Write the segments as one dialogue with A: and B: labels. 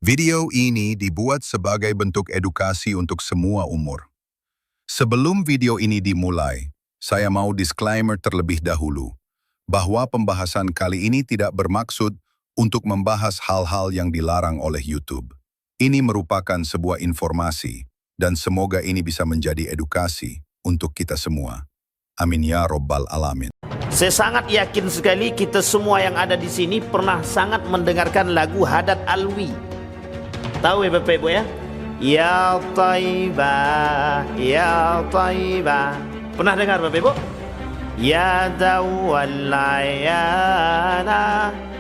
A: Video ini dibuat sebagai bentuk edukasi untuk semua umur. Sebelum video ini dimulai, saya mau disclaimer terlebih dahulu bahwa pembahasan kali ini tidak bermaksud untuk membahas hal-hal yang dilarang oleh YouTube. Ini merupakan sebuah informasi dan semoga ini bisa menjadi edukasi untuk kita semua. Amin ya Rabbal Alamin.
B: Saya sangat yakin sekali kita semua yang ada di sini pernah sangat mendengarkan lagu Haddad Alwi. Tahu ya Bapak Ibu ya? Ya Taibah, Ya Taibah. Pernah dengar Bapak Ibu? Ya Dawalayana.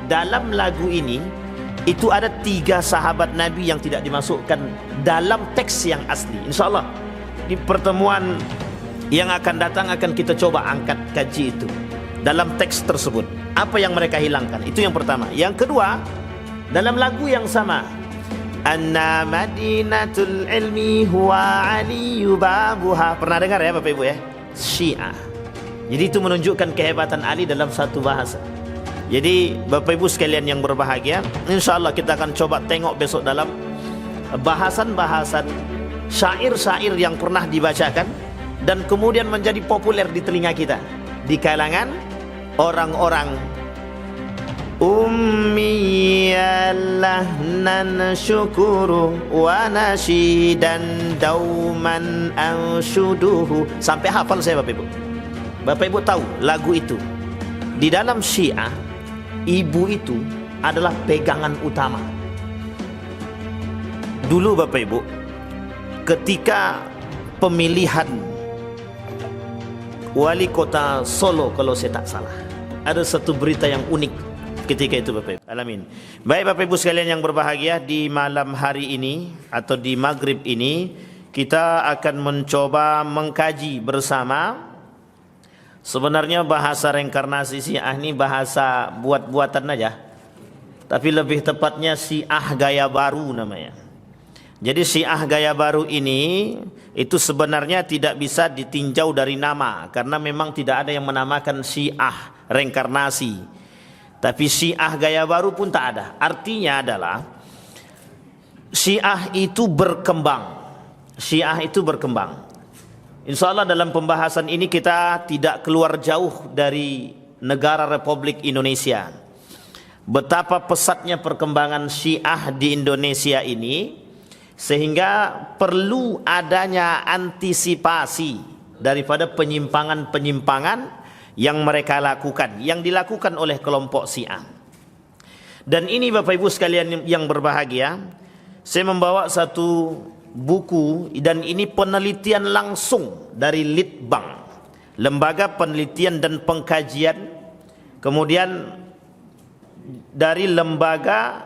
B: Dalam lagu ini, itu ada 3 sahabat Nabi yang tidak dimasukkan dalam teks yang asli. Insya Allah di pertemuan yang akan datang akan kita coba angkat kaji itu dalam teks tersebut. Apa yang mereka hilangkan? Itu yang pertama. Yang kedua, dalam lagu yang sama, Anna Madinatul Ilmi huwa aliyu babuha. Pernah dengar ya Bapak Ibu ya? Syiah. Jadi itu menunjukkan kehebatan Ali dalam satu bahasa. Jadi Bapak Ibu sekalian yang berbahagia, insya Allah kita akan coba tengok besok dalam bahasan-bahasan syair-syair yang pernah dibacakan dan kemudian menjadi populer di telinga kita di kalangan orang-orang Ummiyallah nan syukuru wa nasyidan dauman anshuduhu. Sampai hafal saya Bapak Ibu. Bapak Ibu tahu lagu itu di dalam Syiah, ibu itu adalah pegangan utama. Dulu Bapak Ibu, ketika pemilihan wali kota Solo kalau saya tak salah, ada satu berita yang unik ketika itu Bapak Ibu. Alamin. Baik Bapak Ibu sekalian yang berbahagia, di malam hari ini atau di maghrib ini kita akan mencoba mengkaji bersama. Sebenarnya bahasa reinkarnasi Syiah ini bahasa buat-buatan aja, tapi lebih tepatnya Syiah gaya baru namanya. Jadi Syiah gaya baru ini itu sebenarnya tidak bisa ditinjau dari nama, karena memang tidak ada yang menamakan Syiah reinkarnasi. Tapi Syiah gaya baru pun tak ada. Artinya adalah Syiah itu berkembang. Syiah itu berkembang. Insya Allah dalam pembahasan ini kita tidak keluar jauh dari negara Republik Indonesia. Betapa pesatnya perkembangan Syiah di Indonesia ini, sehingga perlu adanya antisipasi daripada penyimpangan-penyimpangan yang mereka lakukan, yang dilakukan oleh kelompok Syiah. Dan ini Bapak Ibu sekalian yang berbahagia, saya membawa satu buku, dan ini penelitian langsung dari Litbang, Lembaga Penelitian dan Pengkajian, kemudian dari Lembaga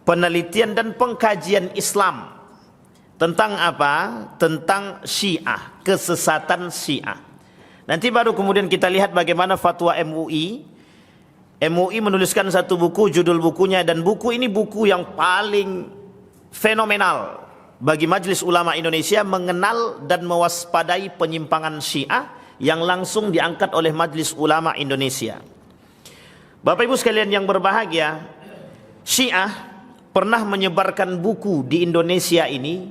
B: Penelitian dan Pengkajian Islam. Tentang apa? Tentang Syiah, kesesatan Syiah. Nanti baru kemudian kita lihat bagaimana fatwa MUI. MUI menuliskan satu buku, judul bukunya, dan buku ini buku yang paling fenomenal bagi Majelis Ulama Indonesia mengenal dan mewaspadai penyimpangan Syiah yang langsung diangkat oleh Majelis Ulama Indonesia. Bapak Ibu sekalian yang berbahagia, Syiah pernah menyebarkan buku di Indonesia ini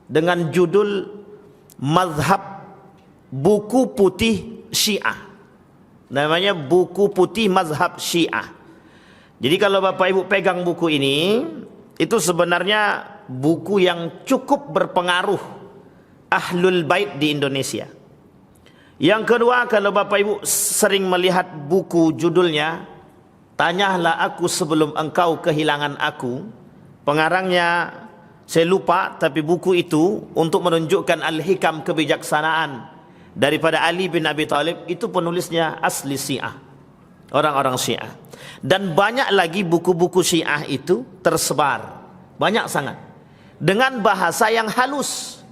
B: dengan judul Mazhab Buku Putih Syiah. Namanya Buku Putih Mazhab Syiah. Jadi kalau Bapak Ibu pegang buku ini, itu sebenarnya buku yang cukup berpengaruh Ahlul Bait di Indonesia. Yang kedua, kalau Bapak Ibu sering melihat buku judulnya Tanyalah Aku Sebelum Engkau Kehilangan Aku, pengarangnya saya lupa, tapi buku itu untuk menunjukkan al-hikam kebijaksanaan daripada Ali bin Abi Thalib, itu penulisnya asli Syiah, orang-orang Syiah. Dan banyak lagi buku-buku Syiah itu tersebar, banyak sangat, dengan bahasa yang halus,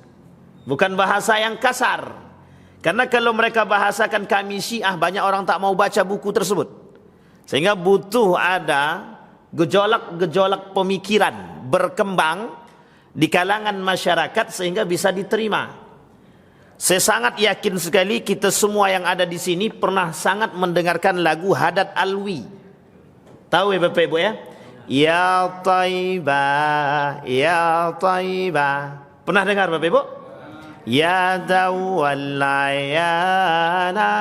B: bukan bahasa yang kasar. Karena kalau mereka bahasakan kami Syiah, banyak orang tak mau baca buku tersebut. Sehingga butuh ada gejolak-gejolak pemikiran berkembang di kalangan masyarakat sehingga bisa diterima. Saya sangat yakin sekali kita semua yang ada di sini pernah sangat mendengarkan lagu Haddad Alwi. Tahu ya Bapak Ibu ya? Ya Taibah, Ya Taibah. Pernah dengar Bapak Ibu? Ya Dawalayana.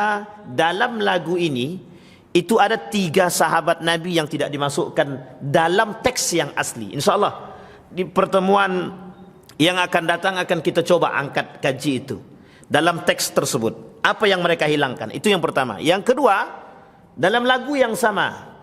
B: Dalam lagu ini, itu ada 3 sahabat Nabi yang tidak dimasukkan dalam teks yang asli. Insya Allah di pertemuan yang akan datang akan kita coba angkat kaji itu. Dalam teks tersebut, apa yang mereka hilangkan? Itu yang pertama. Yang kedua, dalam lagu yang sama,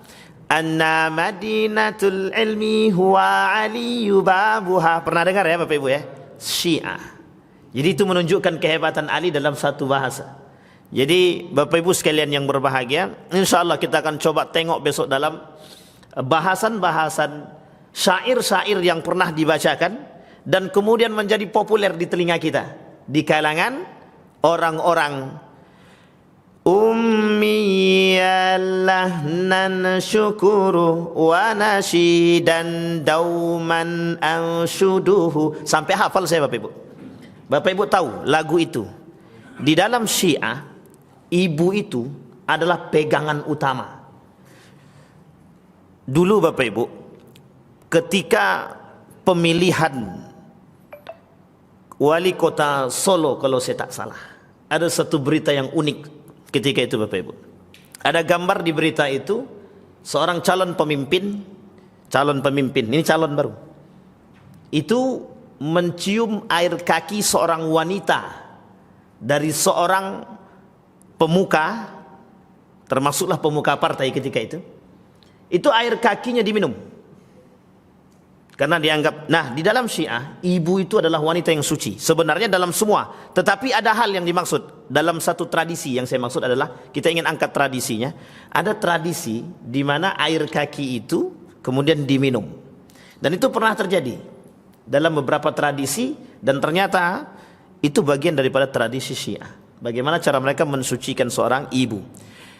B: Anna Madinatul Ilmi huwa aliyu babuha. Pernah dengar ya Bapak Ibu ya? Syiah. Jadi itu menunjukkan kehebatan Ali dalam satu bahasa. Jadi Bapak Ibu sekalian yang berbahagia, insya Allah kita akan coba tengok besok dalam bahasan-bahasan syair-syair yang pernah dibacakan dan kemudian menjadi populer di telinga kita di kalangan orang-orang ummiyallahnan syukuru wa nasyidan dauman anshuduhu. Sampai hafal saya Bapak Ibu. Bapak Ibu tahu lagu itu di dalam Syiah, ibu itu adalah pegangan utama. Dulu Bapak Ibu, ketika pemilihan wali kota Solo kalau saya tak salah, ada satu berita yang unik ketika itu Bapak Ibu. Ada gambar di berita itu, seorang calon pemimpin, ini calon baru, itu mencium air kaki seorang wanita dari seorang pemuka, termasuklah pemuka partai ketika itu air kakinya diminum. Karena dianggap, nah di dalam Syiah, ibu itu adalah wanita yang suci. Sebenarnya dalam semua, tetapi ada hal yang dimaksud. Dalam satu tradisi yang saya maksud adalah, kita ingin angkat tradisinya. Ada tradisi di mana air kaki itu kemudian diminum. Dan itu pernah terjadi dalam beberapa tradisi, dan ternyata itu bagian daripada tradisi Syiah. Bagaimana cara mereka mensucikan seorang ibu.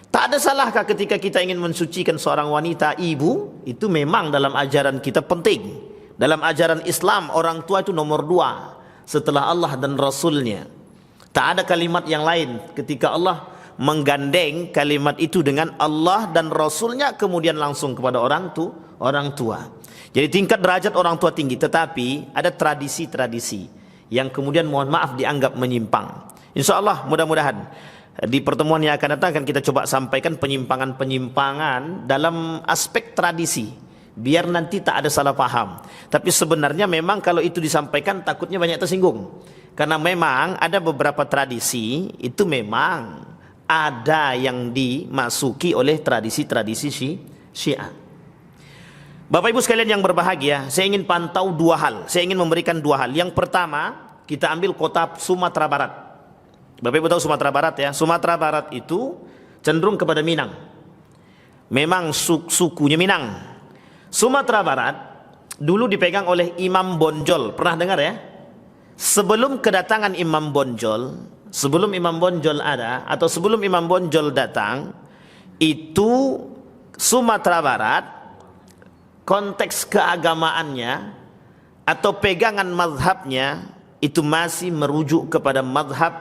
B: Tak ada salahkah ketika kita ingin mensucikan seorang wanita ibu? Itu memang dalam ajaran kita penting. Dalam ajaran Islam, orang tua itu nomor 2 setelah Allah dan Rasulnya. Tak ada kalimat yang lain ketika Allah menggandeng kalimat itu dengan Allah dan Rasulnya, kemudian langsung kepada orang tua. Jadi tingkat derajat orang tua tinggi, tetapi ada tradisi-tradisi yang kemudian mohon maaf dianggap menyimpang. Insya Allah mudah-mudahan di pertemuan yang akan datang akan kita coba sampaikan penyimpangan-penyimpangan dalam aspek tradisi, biar nanti tak ada salah paham. Tapi sebenarnya memang kalau itu disampaikan takutnya banyak tersinggung. Karena memang ada beberapa tradisi itu memang ada yang dimasuki oleh tradisi-tradisi Syiah. Bapak Ibu sekalian yang berbahagia, saya ingin pantau 2 hal. Saya ingin memberikan 2 hal. Yang pertama, kita ambil kota Sumatera Barat. Bapak Ibu tahu Sumatera Barat ya? Sumatera Barat itu cenderung kepada Minang. Memang sukunya Minang. Sumatera Barat dulu dipegang oleh Imam Bonjol. Pernah dengar ya? Sebelum kedatangan Imam Bonjol, sebelum Imam Bonjol ada, atau sebelum Imam Bonjol datang, itu Sumatera Barat konteks keagamaannya atau pegangan mazhabnya itu masih merujuk kepada mazhab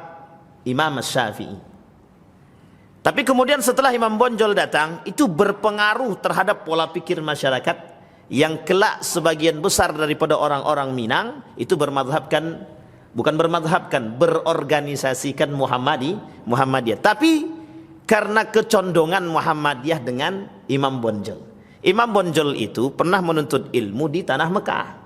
B: Imam Syafi'i. Tapi kemudian setelah Imam Bonjol datang, itu berpengaruh terhadap pola pikir masyarakat yang kelak sebagian besar daripada orang-orang Minang itu berorganisasikan Muhammadiyah. Tapi karena kecondongan Muhammadiyah dengan Imam Bonjol. Imam Bonjol itu pernah menuntut ilmu di tanah Mekah,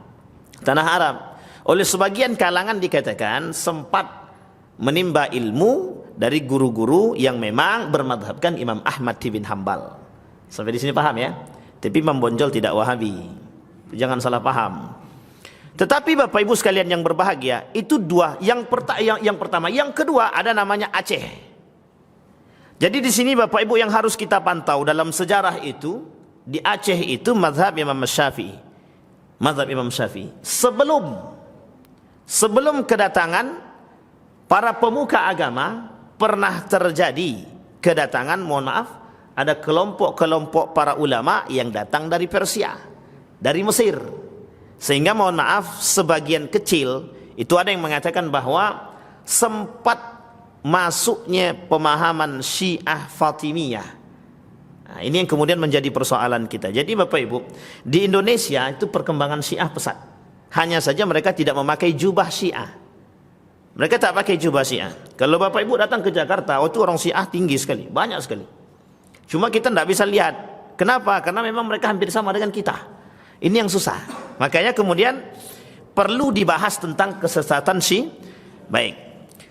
B: tanah Arab. Oleh sebagian kalangan dikatakan sempat menimba ilmu dari guru-guru yang memang bermadhabkan Imam Ahmad bin Hambal. Sampai di sini paham ya? Tapi Imam Bonjol tidak Wahabi. Jangan salah paham. Tetapi Bapak Ibu sekalian yang berbahagia, itu 2. Yang pertama, yang kedua ada namanya Aceh. Jadi di sini Bapak Ibu yang harus kita pantau dalam sejarah itu, di Aceh itu mazhab Imam Syafi'i. Mazhab Imam Syafi'i. Sebelum kedatangan para pemuka agama, pernah terjadi kedatangan, mohon maaf, ada kelompok-kelompok para ulama yang datang dari Persia, dari Mesir. Sehingga mohon maaf, sebagian kecil itu ada yang mengatakan bahwa sempat masuknya pemahaman Syiah Fatimiyah Nah, ini yang kemudian menjadi persoalan kita. Jadi Bapak Ibu, di Indonesia itu perkembangan Syiah pesat. Hanya saja mereka tidak memakai jubah Syiah. Mereka tak pakai jubah Syiah. Kalau Bapak Ibu datang ke Jakarta, itu orang Syiah tinggi sekali, banyak sekali. Cuma kita tidak bisa lihat. Kenapa? Karena memang mereka hampir sama dengan kita. Ini yang susah. Makanya kemudian perlu dibahas tentang kesesatan Syiah. Baik.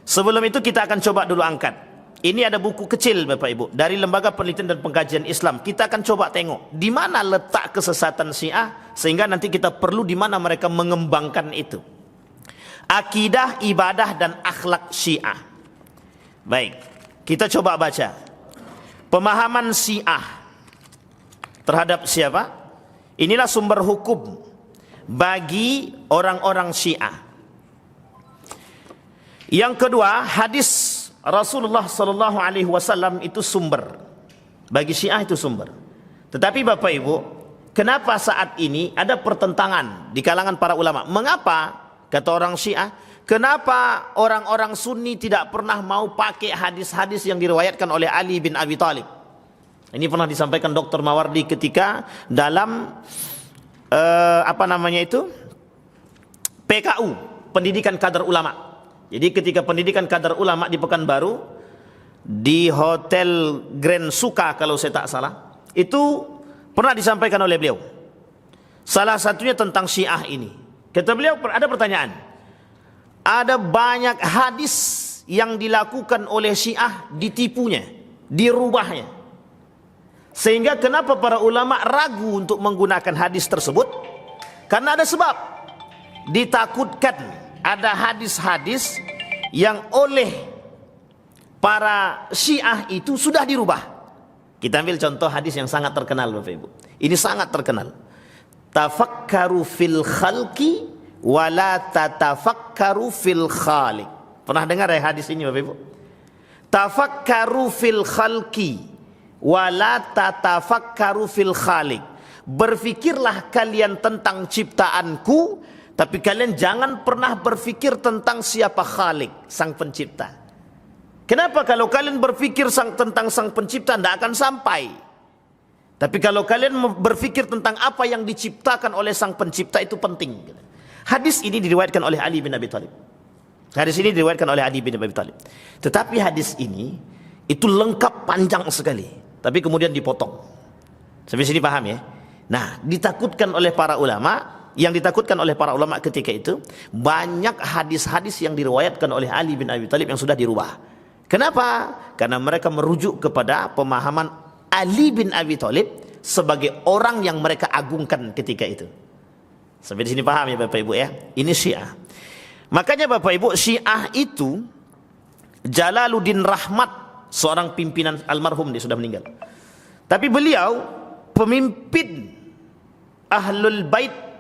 B: Sebelum itu kita akan coba dulu angkat. Ini ada buku kecil Bapak Ibu dari Lembaga Penelitian dan Pengkajian Islam. Kita akan coba tengok di mana letak kesesatan Syiah sehingga nanti kita perlu di mana mereka mengembangkan itu. Akidah, ibadah dan akhlak Syiah. Baik, kita coba baca. Pemahaman Syiah terhadap siapa? Inilah sumber hukum bagi orang-orang Syiah. Yang kedua, hadis Rasulullah sallallahu alaihi wasallam itu sumber. Bagi Syiah itu sumber. Tetapi Bapak Ibu, kenapa saat ini ada pertentangan di kalangan para ulama? Mengapa kata orang Syiah, kenapa orang-orang Sunni tidak pernah mau pakai hadis-hadis yang diriwayatkan oleh Ali bin Abi Thalib? Ini pernah disampaikan Dr. Mawardi ketika dalam PKU, Pendidikan Kadar Ulama. Jadi ketika pendidikan kadar ulama di Pekanbaru di Hotel Grand Suka kalau saya tak salah, itu pernah disampaikan oleh beliau. Salah satunya tentang Syiah ini. Kata beliau ada pertanyaan. Ada banyak hadis yang dilakukan oleh Syiah ditipunya, dirubahnya. Sehingga kenapa para ulama ragu untuk menggunakan hadis tersebut? Karena ada sebab. Ditakutkan ada hadis-hadis yang oleh para Syiah itu sudah dirubah. Kita ambil contoh hadis yang sangat terkenal Bapak Ibu. Ini sangat terkenal. Tafakkaru fil khalqi wala tatafakkaru fil khaliq. Pernah dengar ya hadis ini Bapak Ibu? Tafakkaru fil khalqi wala tatafakkaru fil khaliq. Berfikirlah kalian tentang ciptaanku, tapi kalian jangan pernah berfikir tentang siapa Khalik, sang pencipta. Kenapa? Kalau kalian berfikir tentang sang pencipta, tidak akan sampai. Tapi kalau kalian berfikir tentang apa yang diciptakan oleh sang pencipta, itu penting. Hadis ini diriwayatkan oleh Ali bin Abi Thalib. Hadis ini diriwayatkan oleh Ali bin Abi Thalib. Tetapi hadis ini, itu lengkap panjang sekali. Tapi kemudian dipotong. Sampai sini paham ya? Nah, ditakutkan oleh para ulama. Yang ditakutkan oleh para ulama ketika itu, banyak hadis-hadis yang diriwayatkan oleh Ali bin Abi Thalib yang sudah dirubah. Kenapa? Karena mereka merujuk kepada pemahaman Ali bin Abi Thalib sebagai orang yang mereka agungkan ketika itu. Sampai di sini paham ya Bapak Ibu ya? Ini Syiah. Makanya Bapak Ibu, Syiah itu Jalaluddin Rahmat, seorang pimpinan almarhum, dia sudah meninggal. Tapi beliau pemimpin Ahlul Bait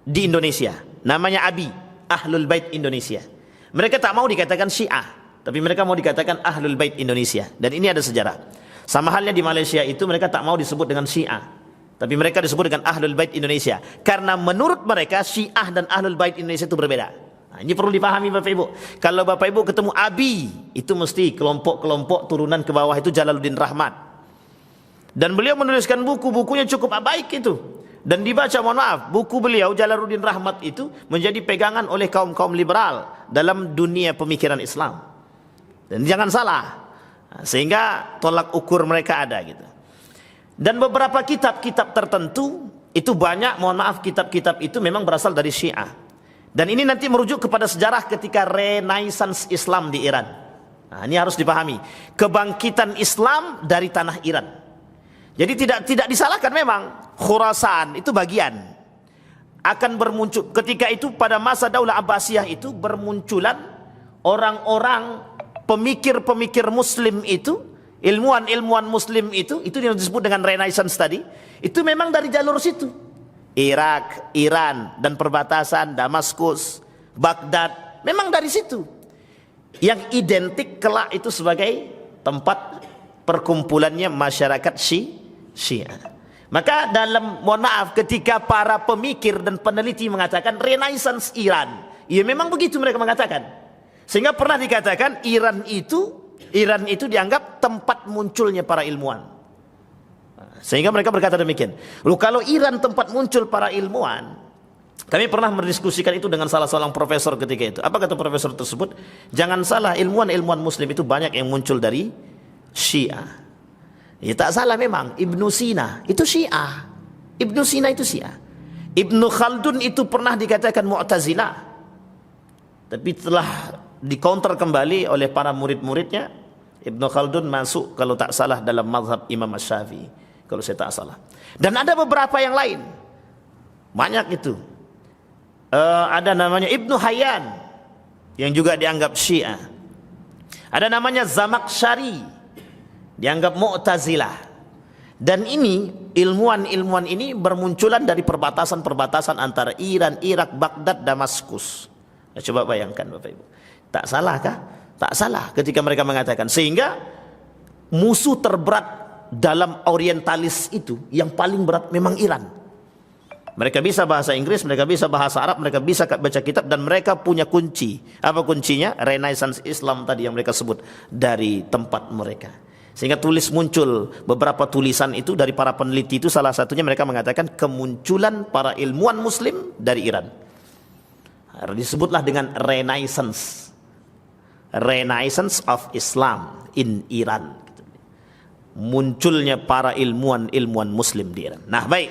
B: di Indonesia, namanya ABI, Ahlul Bait Indonesia. Mereka tak mau dikatakan Syiah, tapi mereka mau dikatakan Ahlul Bait Indonesia. Dan ini ada sejarah. Sama halnya di Malaysia itu mereka tak mau disebut dengan Syiah, tapi mereka disebut dengan Ahlul Bait Indonesia. Karena menurut mereka Syiah dan Ahlul Bait Indonesia itu berbeda. Nah, ini perlu dipahami Bapak Ibu. Kalau Bapak Ibu ketemu ABI, itu mesti kelompok-kelompok turunan ke bawah itu Jalaluddin Rahmat. Dan beliau menuliskan buku-bukunya cukup baik itu. Dan dibaca, mohon maaf, buku beliau Jalaluddin Rahmat itu menjadi pegangan oleh kaum-kaum liberal dalam dunia pemikiran Islam. Dan jangan salah, sehingga tolak ukur mereka ada gitu. Dan beberapa kitab-kitab tertentu itu banyak, mohon maaf, kitab-kitab itu memang berasal dari Syiah. Dan ini nanti merujuk kepada sejarah ketika Renaissance Islam di Iran. Nah, ini harus dipahami. Kebangkitan Islam dari tanah Iran. Jadi tidak disalahkan memang. Khurasan itu bagian akan bermuncul ketika itu pada masa Daulah Abbasiyah itu bermunculan orang-orang pemikir-pemikir muslim itu, ilmuwan-ilmuwan muslim itu yang disebut dengan Renaissance tadi, itu memang dari jalur situ. Irak, Iran dan perbatasan Damaskus, Baghdad, memang dari situ. Yang identik kelak itu sebagai tempat perkumpulannya masyarakat Syiah. Maka dalam, mohon maaf, ketika para pemikir dan peneliti mengatakan Renaissance Iran, ya memang begitu mereka mengatakan. Sehingga pernah dikatakan Iran itu dianggap tempat munculnya para ilmuwan. Sehingga mereka berkata demikian. Loh, kalau Iran tempat muncul para ilmuwan, kami pernah mendiskusikan itu dengan salah seorang profesor ketika itu. Apa kata profesor tersebut? Jangan salah, ilmuwan-ilmuwan muslim itu banyak yang muncul dari Syiah. Ya tak salah memang, Ibnu Sina itu Syiah. Ibnu Sina itu Syiah. Ibnu Khaldun itu pernah dikatakan Mu'tazilah. Tapi telah dikonter kembali oleh para murid-muridnya. Ibnu Khaldun masuk kalau tak salah dalam mazhab Imam Asy-Syafi'i, kalau saya tak salah. Dan ada beberapa yang lain. Banyak itu. Ada namanya Ibnu Hayyan yang juga dianggap Syiah. Ada namanya Zamakhsyari, dianggap Mu'tazilah. Dan ini ilmuwan-ilmuwan ini bermunculan dari perbatasan-perbatasan antara Iran, Irak, Baghdad, Damaskus. Nah, coba bayangkan Bapak Ibu. Tak salah kah? Tak salah ketika mereka mengatakan. Sehingga musuh terberat dalam orientalis itu yang paling berat memang Iran. Mereka bisa bahasa Inggris, mereka bisa bahasa Arab, mereka bisa baca kitab, dan mereka punya kunci. Apa kuncinya? Renaissance Islam tadi yang mereka sebut dari tempat mereka. Sehingga muncul beberapa tulisan itu dari para peneliti itu, salah satunya mereka mengatakan kemunculan para ilmuwan muslim dari Iran. Disebutlah dengan Renaissance. Renaissance of Islam in Iran. Munculnya para ilmuwan muslim di Iran. Nah, baik.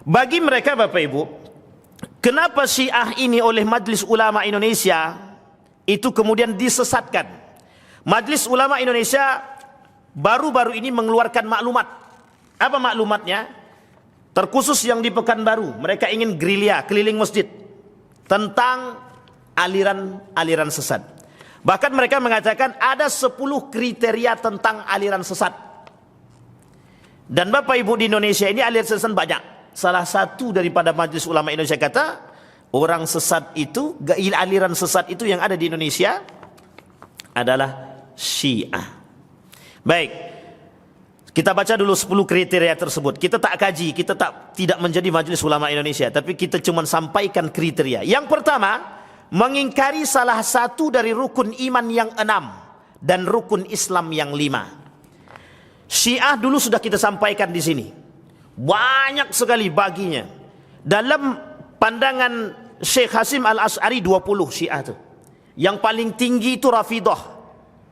B: Bagi mereka Bapak Ibu, kenapa Syiah ini oleh Majelis Ulama Indonesia itu kemudian disesatkan? Majelis Ulama Indonesia baru-baru ini mengeluarkan maklumat. Apa maklumatnya? Terkhusus yang di Pekanbaru, mereka ingin gerilya keliling masjid tentang aliran-aliran sesat. Bahkan mereka mengatakan ada 10 kriteria tentang aliran sesat. Dan Bapak Ibu di Indonesia ini aliran sesat banyak. Salah satu daripada Majelis Ulama Indonesia kata, orang sesat itu, aliran sesat itu yang ada di Indonesia adalah Syiah. Baik, kita baca dulu 10 kriteria tersebut. Kita tak kaji, kita tidak menjadi Majelis Ulama Indonesia, tapi kita cuma sampaikan kriteria. Yang pertama, mengingkari salah satu dari rukun iman yang 6 dan rukun Islam yang 5. Syiah dulu sudah kita sampaikan di sini. Banyak sekali baginya. Dalam pandangan Syekh Hasim Al-Asy'ari 20 Syiah itu. Yang paling tinggi itu Rafidah.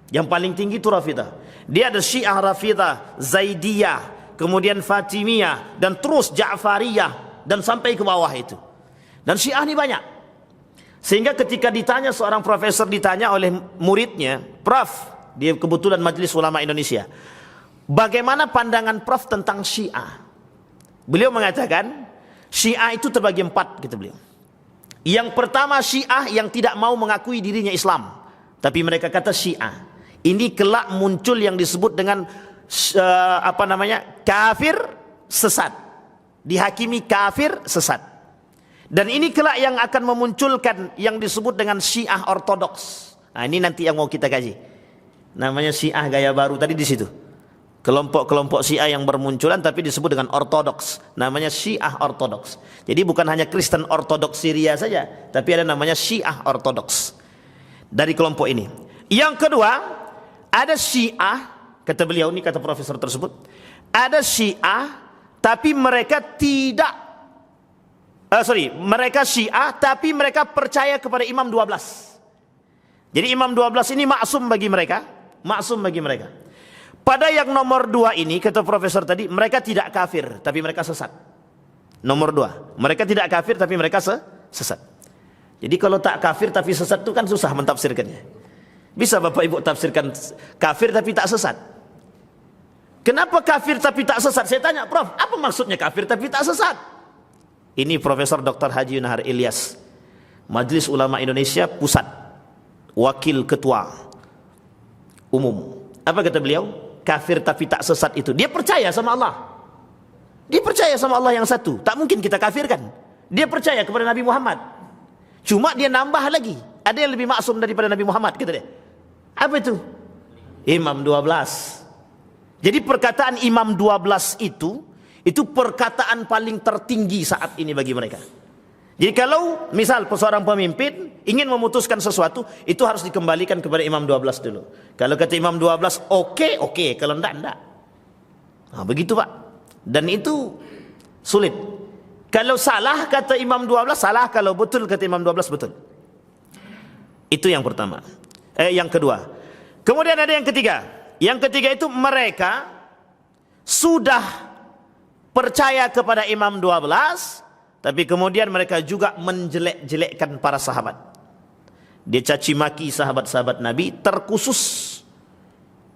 B: Yang paling tinggi itu Rafidah. Dia ada Syiah Rafidah, Zaidiyah, kemudian Fatimiyah, dan terus Ja'fariyah, dan sampai ke bawah itu. Dan Syiah ini banyak. Sehingga ketika ditanya, seorang profesor ditanya oleh muridnya, Prof, dia kebetulan Majelis Ulama Indonesia, bagaimana pandangan Prof tentang Syiah? Beliau mengatakan Syiah itu terbagi 4, kata beliau. Yang pertama, Syiah yang tidak mau mengakui dirinya Islam, tapi mereka kata Syiah. Ini kelak muncul yang disebut dengan kafir sesat. Dihakimi kafir sesat. Dan ini kelak yang akan memunculkan yang disebut dengan Syiah ortodoks. Nah, ini nanti yang mau kita kaji. Namanya Syiah gaya baru tadi di situ. Kelompok-kelompok Syiah yang bermunculan tapi disebut dengan ortodoks. Namanya Syiah ortodoks. Jadi bukan hanya Kristen ortodoks Syria saja, tapi ada namanya Syiah ortodoks. Dari kelompok ini. Yang kedua, ada Syiah, kata beliau ini, kata profesor tersebut, ada Syiah tapi mereka mereka Syiah tapi mereka percaya kepada Imam 12. Jadi Imam 12 ini maksum bagi mereka, maksum bagi mereka. Pada yang nomor 2 ini, kata profesor tadi, mereka tidak kafir tapi mereka sesat. Nomor 2, mereka tidak kafir tapi mereka sesat. Jadi kalau tak kafir tapi sesat itu kan susah mentafsirkannya. Bisa Bapak Ibu tafsirkan kafir tapi tak sesat? Kenapa kafir tapi tak sesat? Saya tanya, Prof, apa maksudnya kafir tapi tak sesat? Ini Profesor Dr. Haji Yunahar Ilyas, Majelis Ulama Indonesia Pusat, Wakil Ketua Umum. Apa kata beliau? Kafir tapi tak sesat itu, dia percaya sama Allah. Dia percaya sama Allah yang satu. Tak mungkin kita kafirkan. Dia percaya kepada Nabi Muhammad. Cuma dia nambah lagi. Ada yang lebih maksum daripada Nabi Muhammad, kata dia. Apa itu? Imam 12. Jadi perkataan Imam 12 itu perkataan paling tertinggi saat ini bagi mereka. Jadi kalau misal seorang pemimpin ingin memutuskan sesuatu, itu harus dikembalikan kepada Imam 12 dulu. Kalau kata Imam 12 oke, kalau enggak. Nah, begitu Pak. Dan itu sulit. Kalau salah kata Imam 12 salah, kalau betul kata Imam 12 betul. Itu yang pertama. Yang kedua. Kemudian ada yang ketiga. Yang ketiga itu mereka sudah percaya kepada Imam 12, tapi kemudian mereka juga menjelek-jelekkan para sahabat. Dia caci maki sahabat-sahabat Nabi, terkhusus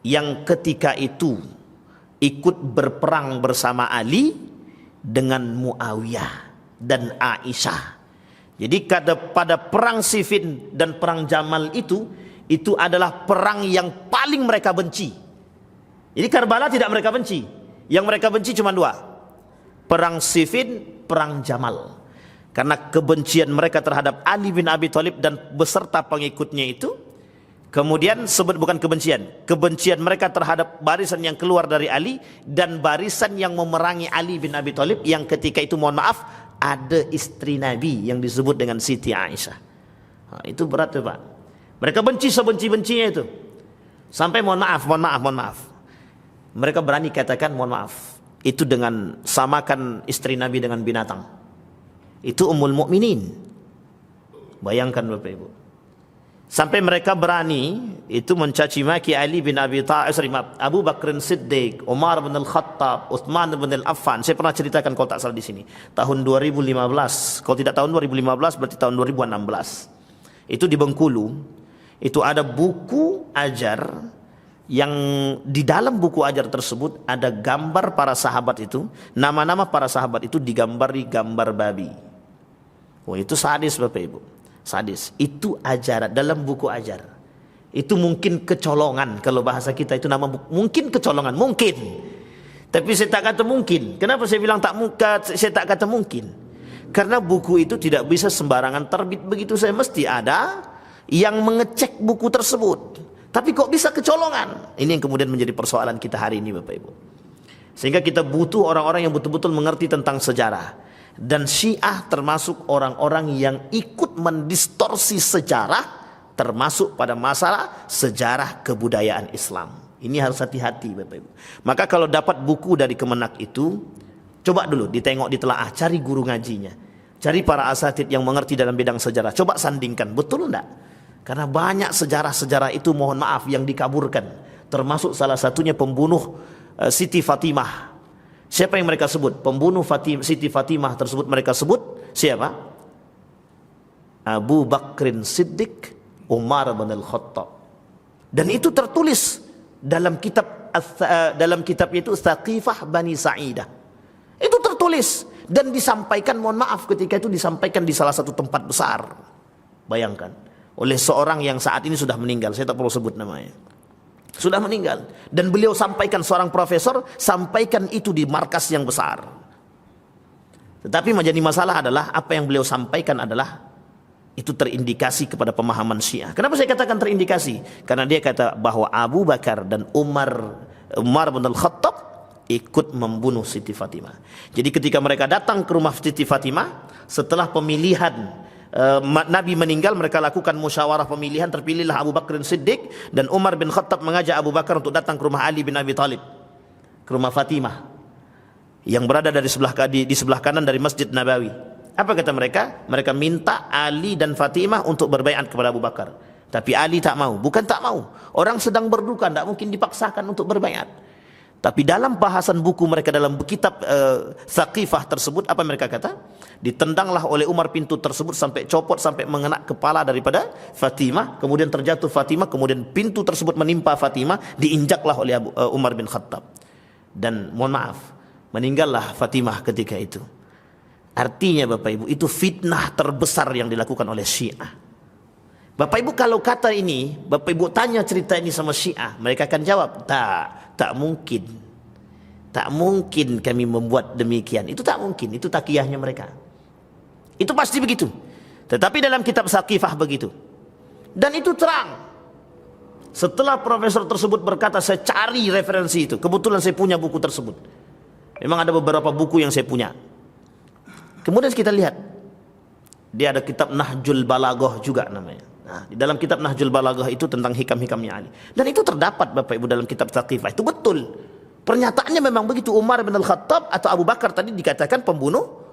B: yang ketika itu ikut berperang bersama Ali dengan Muawiyah dan Aisyah. Jadi pada perang Siffin dan perang Jamal itu adalah perang yang paling mereka benci. Jadi Karbala tidak mereka benci. Yang mereka benci cuma dua. Perang Siffin, perang Jamal. Karena kebencian mereka terhadap Ali bin Abi Thalib dan beserta pengikutnya itu, kemudian bukan kebencian mereka terhadap barisan yang keluar dari Ali dan barisan yang memerangi Ali bin Abi Thalib yang ketika itu, mohon maaf, ada istri Nabi yang disebut dengan Siti Aisyah. Itu berat tuh Pak. Mereka benci sebenci-bencinya itu. Sampai mohon maaf. Mereka berani katakan mohon maaf. Itu dengan samakan istri Nabi dengan binatang. Itu Ummul Mukminin. Bayangkan Bapak Ibu. Sampai mereka berani itu mencaci maki Ali bin Abi Thalib, Abu Bakr Siddiq, Umar bin Al-Khattab, Uthman bin Al-Affan. Saya pernah ceritakan kalau tak salah di sini. Tahun 2015. Kalau tidak tahun 2015 berarti tahun 2016. Itu di Bengkulu. Itu ada buku ajar yang di dalam buku ajar tersebut ada gambar para sahabat itu, nama-nama para sahabat itu digambari gambar babi. Oh, itu sadis Bapak Ibu. Sadis. Itu ajaran dalam buku ajar. Itu mungkin kecolongan, kalau bahasa kita itu nama mungkin kecolongan, mungkin. Tapi saya tak kata mungkin. Kenapa saya bilang saya tak kata mungkin? Karena buku itu tidak bisa sembarangan terbit begitu saja, mesti ada yang mengecek buku tersebut. Tapi kok bisa kecolongan? Ini yang kemudian menjadi persoalan kita hari ini Bapak Ibu. Sehingga kita butuh orang-orang yang betul-betul mengerti tentang sejarah. Dan Syiah termasuk orang-orang yang ikut mendistorsi sejarah, termasuk pada masalah sejarah kebudayaan Islam. Ini harus hati-hati Bapak Ibu. Maka kalau dapat buku dari Kemenak itu, coba dulu ditengok, ditelaah, cari guru ngajinya. Cari para asatidz yang mengerti dalam bidang sejarah. Coba sandingkan, betul enggak? Karena banyak sejarah-sejarah itu mohon maaf yang dikaburkan. Termasuk salah satunya pembunuh Siti Fatimah. Siapa yang mereka sebut? Pembunuh Siti Fatimah tersebut mereka sebut siapa? Abu Bakrin Siddiq, Umar bin Al-Khattab. Dan itu tertulis dalam kitab itu Thaqifah Bani Sa'idah. Itu tertulis dan disampaikan, mohon maaf, ketika itu disampaikan di salah satu tempat besar. Bayangkan, oleh seorang yang saat ini sudah meninggal, saya tak perlu sebut namanya. Sudah meninggal. Dan beliau sampaikan, seorang profesor, sampaikan itu di markas yang besar. Tetapi menjadi masalah adalah, apa yang beliau sampaikan adalah, itu terindikasi kepada pemahaman Syiah. Kenapa saya katakan terindikasi? Karena dia kata bahwa Abu Bakar dan Umar bin Al-Khattab ikut membunuh Siti Fatimah. Jadi ketika mereka datang ke rumah Siti Fatimah, setelah pemilihan Nabi meninggal, mereka lakukan musyawarah pemilihan, terpilihlah Abu Bakr Siddiq, dan Umar bin Khattab mengajak Abu Bakar untuk datang ke rumah Ali bin Abi Thalib, ke rumah Fatimah yang berada di sebelah kanan dari Masjid Nabawi. Apa kata mereka? Mereka minta Ali dan Fatimah untuk berbaiat kepada Abu Bakar. Tapi Ali tak mau. Bukan tak mau, orang sedang berduka, tidak mungkin dipaksakan untuk berbaiat. Tapi dalam bahasan buku mereka, dalam kitab Thaqifah tersebut, apa mereka kata? Ditendanglah oleh Umar pintu tersebut sampai copot, sampai mengena kepala daripada Fatimah. Kemudian terjatuh Fatimah, kemudian pintu tersebut menimpa Fatimah, diinjaklah oleh Umar bin Khattab. Dan mohon maaf, meninggallah Fatimah ketika itu. Artinya Bapak Ibu, itu fitnah terbesar yang dilakukan oleh Syiah. Bapak Ibu kalau kata ini, Bapak Ibu tanya cerita ini sama Syiah, mereka akan jawab, tak mungkin. Tak mungkin kami membuat demikian. Itu tak mungkin, itu takiyahnya mereka. Itu pasti begitu. Tetapi dalam kitab Thaqifah begitu. Dan itu terang. Setelah profesor tersebut berkata, saya cari referensi itu. Kebetulan saya punya buku tersebut. Memang ada beberapa buku yang saya punya. Kemudian kita lihat, dia ada kitab Nahjul Balaghah juga namanya. Nah, di dalam kitab Nahjul Balaghah itu tentang hikam-hikamnya Ali. Dan itu terdapat Bapak Ibu dalam kitab Thaqifah. Itu betul. Pernyataannya memang begitu. Umar bin Al-Khattab atau Abu Bakar tadi dikatakan pembunuh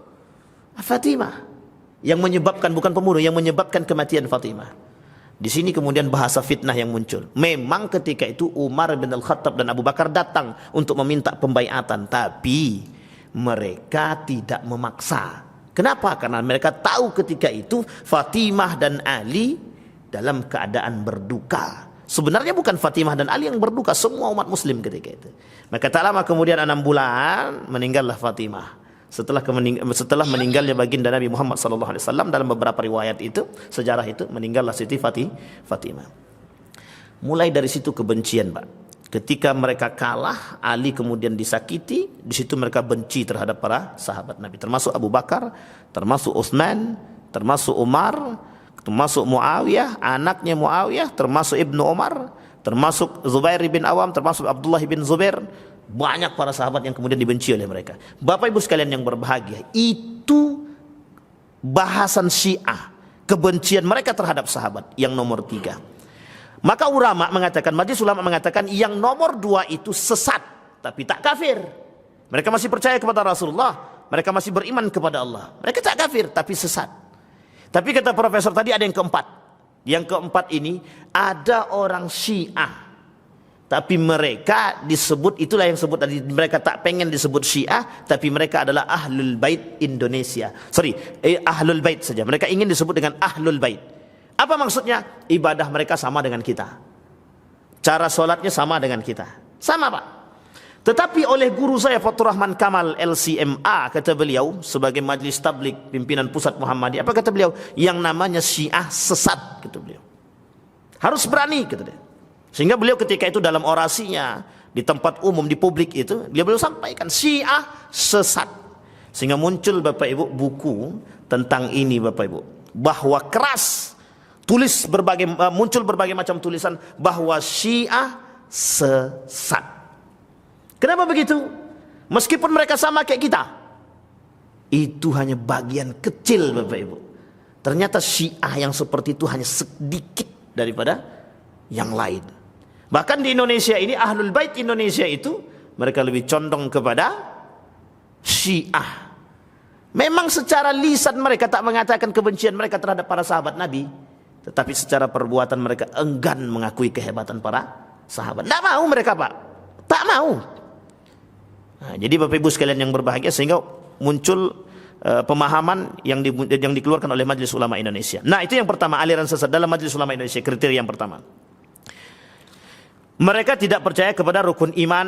B: Fatimah. Yang menyebabkan, bukan pembunuh, yang menyebabkan kematian Fatimah. Di sini kemudian bahasa fitnah yang muncul. Memang ketika itu Umar bin Al-Khattab dan Abu Bakar datang untuk meminta pembaiatan, tapi mereka tidak memaksa. Kenapa? Karena mereka tahu ketika itu Fatimah dan Ali dalam keadaan berduka. Sebenarnya bukan Fatimah dan Ali yang berduka, semua umat muslim ketika itu. Maka tak lama kemudian 6 bulan meninggallah Fatimah. Setelah meninggalnya baginda Nabi Muhammad SAW, dalam beberapa riwayat itu, sejarah itu, meninggallah Siti Fatimah. Mulai dari situ kebencian, Pak. Ketika mereka kalah, Ali kemudian disakiti, di situ mereka benci terhadap para sahabat Nabi, termasuk Abu Bakar, termasuk Utsman, termasuk Umar, termasuk Muawiyah, anaknya Muawiyah, termasuk Ibnu Umar, termasuk Zubair bin Awam, termasuk Abdullah bin Zubair. Banyak para sahabat yang kemudian dibenci oleh mereka. Bapak Ibu sekalian yang berbahagia, itu bahasan Syiah, kebencian mereka terhadap sahabat yang nomor 3. Maka ulama mengatakan, majelis ulama mengatakan yang nomor 2 itu sesat tapi tak kafir. Mereka masih percaya kepada Rasulullah, mereka masih beriman kepada Allah, mereka tak kafir tapi sesat. Tapi kata profesor tadi ada yang keempat. Yang keempat ini ada orang Syiah, tapi mereka disebut, itulah yang sebut tadi, mereka tak pengen disebut Syiah, tapi mereka adalah Ahlul Bait Indonesia. Ahlul Bait saja. Mereka ingin disebut dengan Ahlul Bait. Apa maksudnya? Ibadah mereka sama dengan kita. Cara sholatnya sama dengan kita. Sama, Pak. Tetapi oleh guru saya Fathur Rahman Kamal LCMA, kata beliau, sebagai Majlis Tabligh Pimpinan Pusat Muhammadiyah, apa kata beliau? Yang namanya Syiah sesat, kata beliau. Harus berani, kata dia. Sehingga beliau ketika itu dalam orasinya di tempat umum, di publik itu, beliau sampaikan Syiah sesat. Sehingga muncul Bapak Ibu buku tentang ini, Bapak Ibu, bahwa keras, muncul berbagai macam tulisan bahwa Syiah sesat. Kenapa begitu? Meskipun mereka sama kayak kita, itu hanya bagian kecil, Bapak Ibu. Ternyata Syiah yang seperti itu hanya sedikit daripada yang lain. Bahkan di Indonesia ini, Ahlul Bait Indonesia itu, mereka lebih condong kepada Syiah. Memang secara lisan mereka tak mengatakan kebencian mereka terhadap para sahabat Nabi, tetapi secara perbuatan mereka enggan mengakui kehebatan para sahabat. Tak mau mereka, Pak. Tak mau. Nah, jadi Bapak Ibu sekalian yang berbahagia, sehingga muncul pemahaman yang dikeluarkan oleh Majelis Ulama Indonesia. Nah, itu yang pertama, aliran sesat dalam Majelis Ulama Indonesia, kriteria yang pertama. Mereka tidak percaya kepada rukun iman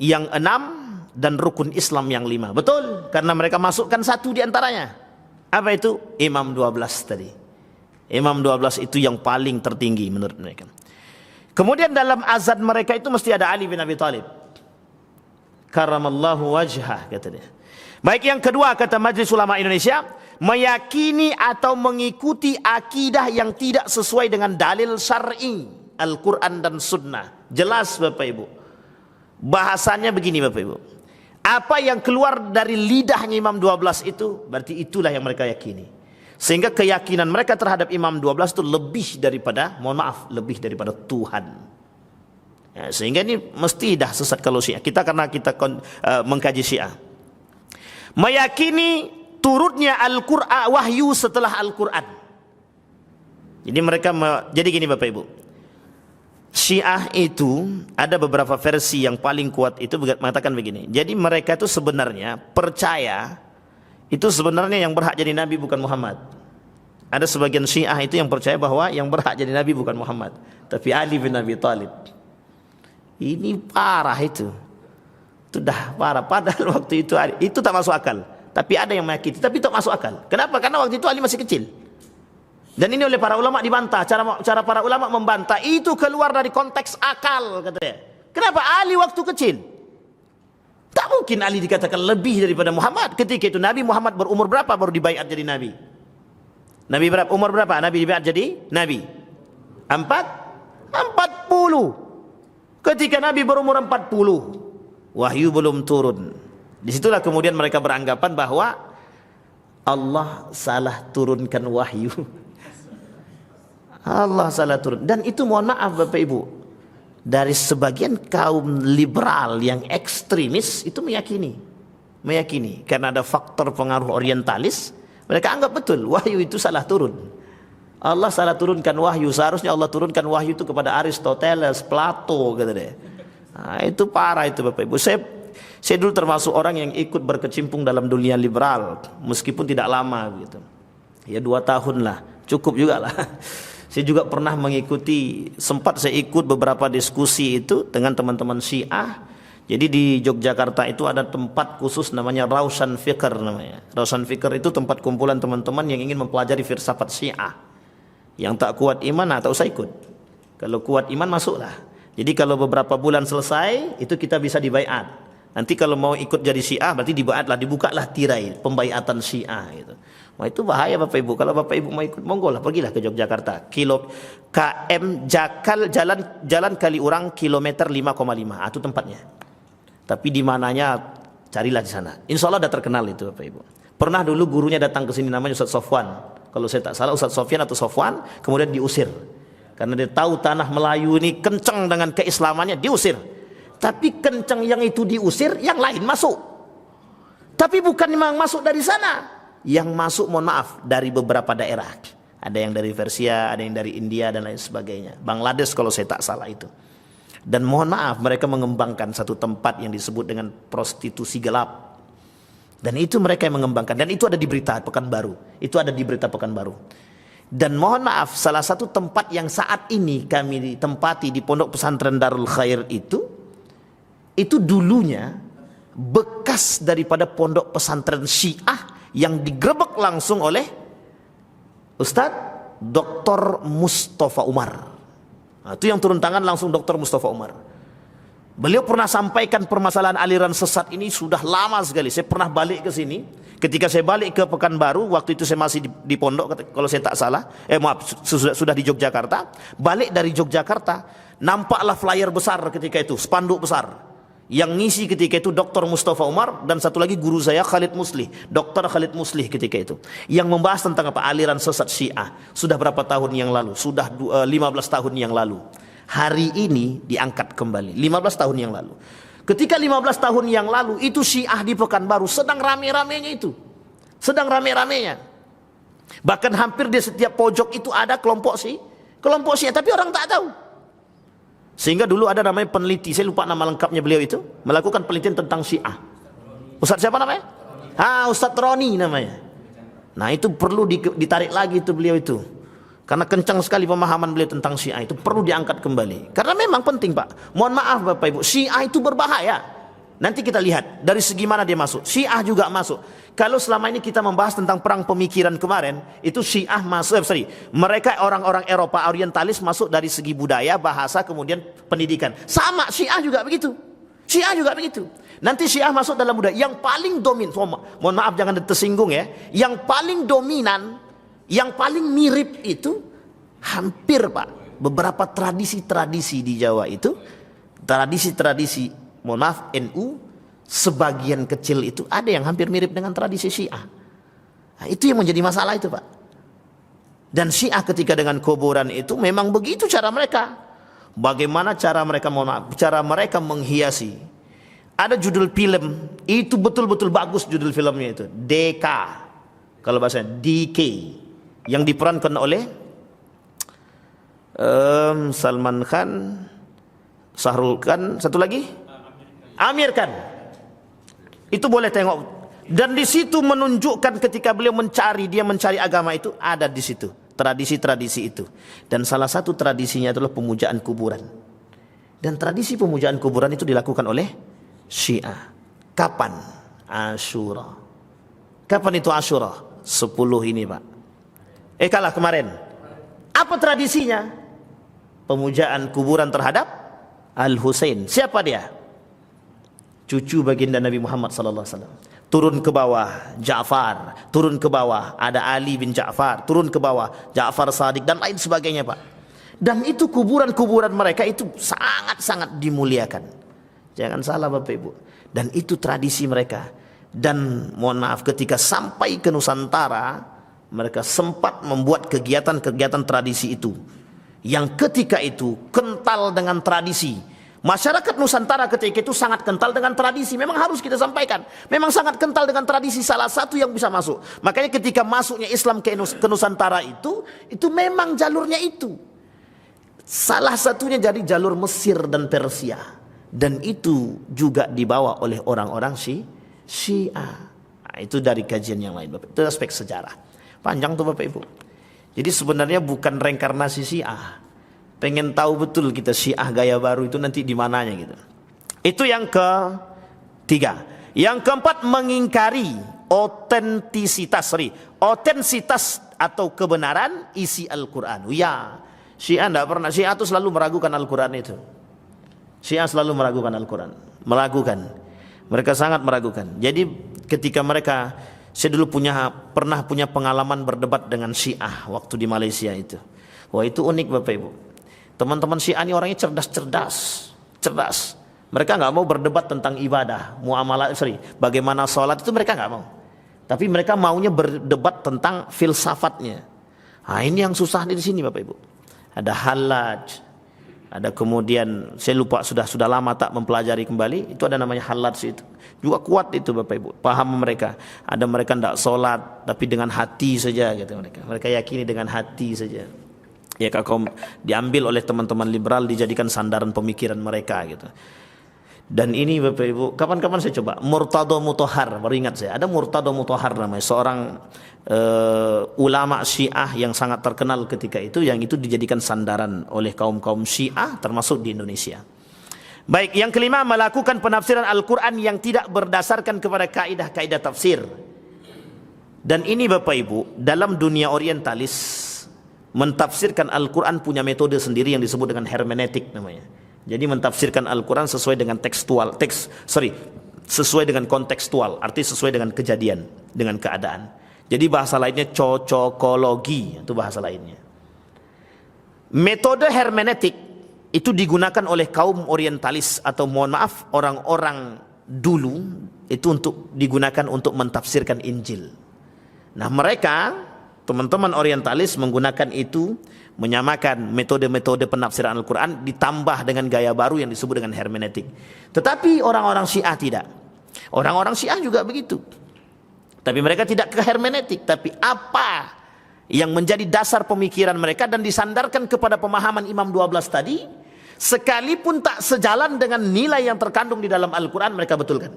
B: yang 6 dan rukun Islam yang 5. Betul, karena mereka masukkan satu di antaranya. Apa itu? Imam 12 tadi. Imam 12 itu yang paling tertinggi menurut mereka. Kemudian dalam azan mereka itu mesti ada Ali bin Abi Thalib. Karamallahu wajhah, kata dia. Baik, yang kedua kata Majelis Ulama Indonesia, meyakini atau mengikuti akidah yang tidak sesuai dengan dalil syar'i, Al-Quran dan Sunnah. Jelas Bapak Ibu. Bahasanya begini Bapak Ibu. Apa yang keluar dari lidahnya Imam 12 itu, berarti itulah yang mereka yakini. Sehingga keyakinan mereka terhadap Imam 12 itu lebih daripada, mohon maaf, lebih daripada Tuhan. Ya, sehingga ini mesti dah sesat kalau Syiah. Karena kita mengkaji Syiah. Meyakini turutnya Al-Quran, wahyu setelah Al-Quran. Jadi mereka, jadi gini Bapak Ibu. Syiah itu ada beberapa versi yang paling kuat itu mengatakan begini. Jadi mereka itu sebenarnya percaya itu sebenarnya yang berhak jadi nabi bukan Muhammad. Ada sebagian Syiah itu yang percaya bahwa yang berhak jadi nabi bukan Muhammad, tapi Ali bin Abi Thalib. Ini parah itu. Itu dah parah. Padahal waktu itu tak masuk akal. Tapi ada yang meyakini, tapi tak masuk akal. Kenapa? Karena waktu itu Ali masih kecil. Dan ini oleh para ulama dibantah. Cara para ulama membantah itu keluar dari konteks akal, katanya. Kenapa? Ali waktu kecil. Tak mungkin Ali dikatakan lebih daripada Muhammad. Ketika itu Nabi Muhammad berumur berapa baru dibaiat jadi Nabi? Nabi berapa? Umur berapa? Nabi dibaiat jadi Nabi? 40. Ketika Nabi berumur 40, wahyu belum turun. Disitulah kemudian mereka beranggapan bahwa Allah salah turunkan wahyu. Allah salah turun. Dan itu mohon maaf Bapak Ibu, dari sebagian kaum liberal yang ekstremis itu meyakini karena ada faktor pengaruh orientalis, mereka anggap betul wahyu itu salah turun. Allah salah turunkan wahyu, seharusnya Allah turunkan wahyu itu kepada Aristoteles, Plato gitu deh. Nah, itu parah itu Bapak Ibu. Saya dulu termasuk orang yang ikut berkecimpung dalam dunia liberal meskipun tidak lama gitu. Ya 2 tahun lah, cukup juga lah. Saya juga pernah mengikuti, sempat saya ikut beberapa diskusi itu dengan teman-teman Syiah. Jadi di Yogyakarta itu ada tempat khusus namanya Rausan Fikr namanya. Rausan Fikr itu tempat kumpulan teman-teman yang ingin mempelajari filsafat Syiah. Yang tak kuat iman tak usah ikut. Kalau kuat iman masuklah. Jadi kalau beberapa bulan selesai itu kita bisa dibaiat. Nanti kalau mau ikut jadi Syiah berarti dibaiatlah, dibukalah tirai pembaiatan Syiah gitu. Wah itu bahaya Bapak Ibu. Kalau Bapak Ibu mau ikut, monggo lah, pergilah ke Yogyakarta. Jalan Kaliurang kilometer 5,5. Itu tempatnya. Tapi di mananya carilah di sana. Insya Allah sudah terkenal itu Bapak Ibu. Pernah dulu gurunya datang ke sini namanya Ustaz Sofwan. Kalau saya tak salah Ustaz Sofyan atau Sofwan, kemudian diusir. Karena dia tahu tanah Melayu ini kencang dengan keislamannya, diusir. Tapi kencang yang itu diusir, yang lain masuk. Tapi bukan memang masuk dari sana. Yang masuk mohon maaf dari beberapa daerah. Ada yang dari Persia, ada yang dari India dan lain sebagainya. Bangladesh kalau saya tak salah itu. Dan mohon maaf mereka mengembangkan satu tempat yang disebut dengan prostitusi gelap. Dan itu mereka yang mengembangkan. Dan itu ada di berita Pekanbaru. Itu ada di berita Pekanbaru. Dan mohon maaf, salah satu tempat yang saat ini kami ditempati di Pondok Pesantren Darul Khair itu dulunya bekas daripada pondok pesantren Syiah yang digerebek langsung oleh Ustadz Dr. Mustafa Umar. Nah, itu yang turun tangan langsung Dr. Mustafa Umar. Beliau pernah sampaikan permasalahan aliran sesat ini sudah lama sekali. Saya pernah balik ke sini. Ketika saya balik ke Pekanbaru, waktu itu saya masih di pondok, kalau saya tak salah. Sudah di Yogyakarta. Balik dari Yogyakarta, nampaklah flyer besar ketika itu, spanduk besar. Yang ngisi ketika itu Dr. Mustafa Umar dan satu lagi guru saya Khalid Muslih, Dr. Khalid Muslih ketika itu. Yang membahas tentang apa? Aliran sesat Syiah. Sudah berapa tahun yang lalu? Sudah 15 tahun yang lalu. Hari ini diangkat kembali 15 tahun yang lalu. Ketika 15 tahun yang lalu itu Syiah di Pekanbaru sedang rame-ramenya itu. Sedang rame-ramenya. Bahkan hampir di setiap pojok itu ada kelompok Syiah, tapi orang tak tahu. Sehingga dulu ada namanya peneliti, saya lupa nama lengkapnya beliau itu, melakukan penelitian tentang Syiah. Ustadz siapa namanya? Ustadz Roni namanya. Nah itu perlu ditarik lagi itu beliau itu. Karena kencang sekali pemahaman beliau tentang Syiah, itu perlu diangkat kembali. Karena memang penting Pak. Mohon maaf Bapak Ibu, Syiah itu berbahaya. Nanti kita lihat dari segi mana dia masuk. Syiah juga masuk. Kalau selama ini kita membahas tentang perang pemikiran kemarin, itu Syiah masuk, mereka orang-orang Eropa orientalis masuk dari segi budaya, bahasa, kemudian pendidikan. Sama Syiah juga begitu. Syiah juga begitu. Nanti Syiah masuk dalam budaya. Yang paling dominan, mohon maaf jangan tersinggung ya. Yang paling dominan, yang paling mirip itu hampir Pak, beberapa tradisi-tradisi di Jawa itu, tradisi-tradisi, mohon maaf, NU, sebagian kecil itu ada yang hampir mirip dengan tradisi Syiah. Nah, itu yang menjadi masalah itu Pak. Dan Syiah ketika dengan kuburan itu memang begitu cara mereka. Bagaimana cara mereka, mohon maaf, cara mereka menghiasi. Ada judul film, itu betul-betul bagus judul filmnya itu. DK, kalau bahasanya DK. Yang diperankan oleh Salman Khan, Sahrul Khan, satu lagi Amir Khan. Itu boleh tengok. Dan di situ menunjukkan ketika beliau mencari agama itu, ada di situ tradisi-tradisi itu. Dan salah satu tradisinya adalah pemujaan kuburan. Dan tradisi pemujaan kuburan itu dilakukan oleh Syiah. Kapan? Asyura. Kapan itu Asyura? 10 ini Pak. Kalah kemarin. Apa tradisinya? Pemujaan kuburan terhadap Al-Husain. Siapa dia? Cucu baginda Nabi Muhammad SAW. Turun ke bawah Ja'far, turun ke bawah ada Ali bin Ja'far, turun ke bawah Ja'far Shadiq dan lain sebagainya Pak. Dan itu kuburan-kuburan mereka itu sangat-sangat dimuliakan. Jangan salah Bapak Ibu. Dan itu tradisi mereka. Dan mohon maaf ketika sampai ke Nusantara, mereka sempat membuat kegiatan-kegiatan tradisi itu. yang ketika itu kental dengan tradisi. Masyarakat Nusantara ketika itu sangat kental dengan tradisi. Memang harus kita sampaikan. Memang sangat kental dengan tradisi, salah satu yang bisa masuk. Makanya ketika masuknya Islam ke Nusantara itu memang jalurnya itu. Salah satunya jadi jalur Mesir dan Persia. Dan itu juga dibawa oleh orang-orang Syiah. Nah, itu dari kajian yang lain, Bapak. Itu aspek sejarah. Panjang tuh Bapak Ibu. Jadi sebenarnya bukan reinkarnasi Syiah. Pengen tahu betul kita Syiah gaya baru itu nanti di mananya gitu. Itu yang ketiga. Yang keempat, mengingkari otensitas atau kebenaran isi Al-Quran. Ya, Syiah tidak pernah. Syiah itu selalu meragukan Al-Quran itu. Syiah selalu meragukan Al-Quran. Meragukan. Mereka sangat meragukan. Jadi ketika mereka, saya dulu pernah punya pengalaman berdebat dengan Syiah waktu di Malaysia itu. Wah, itu unik Bapak Ibu. Teman-teman Syiah ini orangnya cerdas. Mereka nggak mau berdebat tentang ibadah, muamalah, bagaimana sholat itu mereka nggak mau. Tapi mereka maunya berdebat tentang filsafatnya. Nah, ini yang susah di sini Bapak Ibu. Ada Hallaj, ada kemudian saya lupa sudah lama tak mempelajari kembali. Itu ada namanya Hallaj itu. Juga kuat itu Bapak Ibu. Paham mereka. Ada mereka tidak sholat tapi dengan hati saja gitu mereka. Mereka yakini dengan hati saja. Ya, kalau diambil oleh teman-teman liberal dijadikan sandaran pemikiran mereka gitu. Dan ini Bapak Ibu, kapan-kapan saya coba Murtado Mutahhar, baru ingat saya, ada Murtado Mutahhar namanya, seorang ulama Syiah yang sangat terkenal ketika itu, yang itu dijadikan sandaran oleh kaum-kaum Syiah termasuk di Indonesia. Baik, yang kelima, melakukan penafsiran Al-Quran yang tidak berdasarkan kepada kaidah-kaidah tafsir. Dan ini Bapak Ibu, dalam dunia orientalis mentafsirkan Al-Quran punya metode sendiri yang disebut dengan hermeneutik namanya. Jadi mentafsirkan Al-Quran sesuai dengan sesuai dengan kontekstual, arti sesuai dengan kejadian, dengan keadaan. Jadi bahasa lainnya cocokologi, itu bahasa lainnya. Metode hermeneutik itu digunakan oleh kaum orientalis atau mohon maaf orang-orang dulu itu digunakan untuk mentafsirkan Injil. Nah, mereka teman-teman orientalis menggunakan itu, menyamakan metode-metode penafsiran Al-Quran ditambah dengan gaya baru yang disebut dengan hermeneutik. Tetapi orang-orang Syiah tidak. Orang-orang Syiah juga begitu. Tapi mereka tidak ke hermeneutik, tapi apa yang menjadi dasar pemikiran mereka dan disandarkan kepada pemahaman Imam 12 tadi, sekalipun tak sejalan dengan nilai yang terkandung di dalam Al-Quran, mereka betulkan.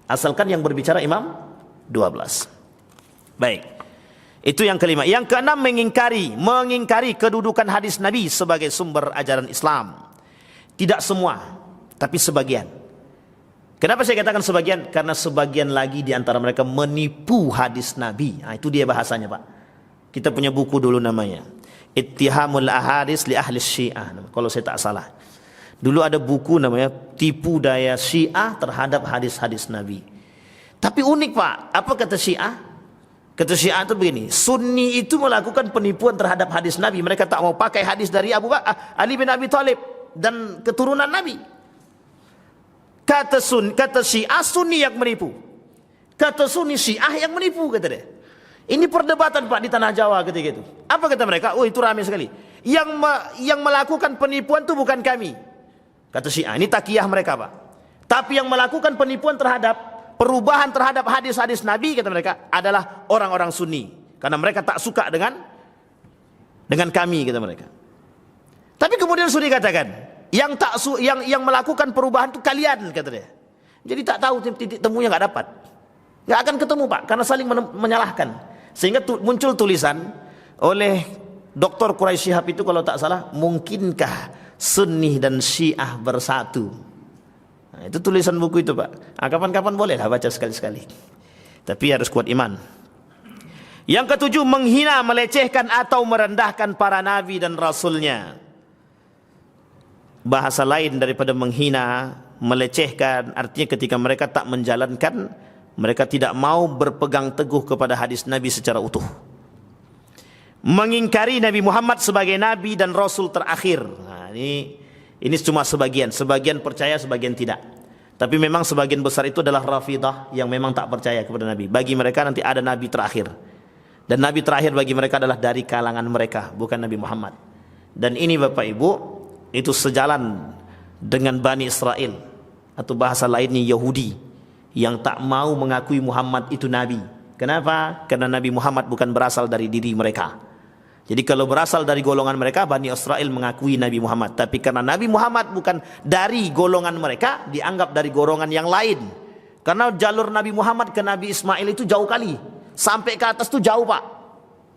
B: Asalkan yang berbicara Imam 12. Baik. Itu yang kelima. Yang keenam, mengingkari kedudukan hadis Nabi sebagai sumber ajaran Islam. Tidak semua, tapi sebagian. Kenapa saya katakan sebagian? Karena sebagian lagi di antara mereka menipu hadis Nabi. Nah, itu dia bahasanya Pak. Kita punya buku dulu namanya Ittihamul Ahadis li Ahli Syiah, kalau saya tak salah. Dulu ada buku namanya Tipu Daya Syiah terhadap hadis-hadis Nabi. Tapi unik Pak, apa kata Syiah? Kata Syiah itu begini, Sunni itu melakukan penipuan terhadap hadis Nabi. Mereka tak mau pakai hadis dari Ali bin Abi Thalib dan keturunan Nabi. Kata Syiah, Sunni yang menipu. Kata Sunni, Syiah yang menipu, kata dia. Ini perdebatan Pak di tanah Jawa ketika itu. Apa kata mereka? Oh, itu ramai sekali. Yang melakukan penipuan itu bukan kami. Kata Syiah, ini takiyah mereka Pak. Tapi yang melakukan penipuan perubahan terhadap hadis-hadis Nabi, kata mereka, adalah orang-orang Sunni, karena mereka tak suka dengan kami, kata mereka. Tapi kemudian Sunni katakan, yang melakukan perubahan itu kalian, kata dia. Jadi tak tahu titik temunya, nggak dapat, nggak akan ketemu Pak, karena saling menyalahkan. Sehingga muncul tulisan oleh Dr. Quraisy Shihab itu, kalau tak salah, mungkinkah Sunni dan Syiah bersatu? Nah, itu tulisan buku itu Pak. Nah, kapan-kapan boleh lah baca sekali-sekali. Tapi harus kuat iman. Yang ketujuh, menghina, melecehkan atau merendahkan para nabi dan rasulnya. Bahasa lain daripada menghina, melecehkan, artinya ketika mereka tak menjalankan, mereka tidak mau berpegang teguh kepada hadis Nabi secara utuh. Mengingkari Nabi Muhammad sebagai nabi dan rasul terakhir. Nah, ini cuma sebagian percaya, sebagian tidak. Tapi memang sebagian besar itu adalah Rafidah yang memang tak percaya kepada Nabi. Bagi mereka nanti ada Nabi terakhir. Dan Nabi terakhir bagi mereka adalah dari kalangan mereka, bukan Nabi Muhammad. Dan ini Bapak Ibu, itu sejalan dengan Bani Israel, atau bahasa lainnya Yahudi, yang tak mau mengakui Muhammad itu Nabi. Kenapa? Karena Nabi Muhammad bukan berasal dari diri mereka. Jadi kalau berasal dari golongan mereka, Bani Israel mengakui Nabi Muhammad. Tapi karena Nabi Muhammad bukan dari golongan mereka, dianggap dari golongan yang lain. Karena jalur Nabi Muhammad ke Nabi Ismail itu jauh kali. Sampai ke atas itu jauh Pak.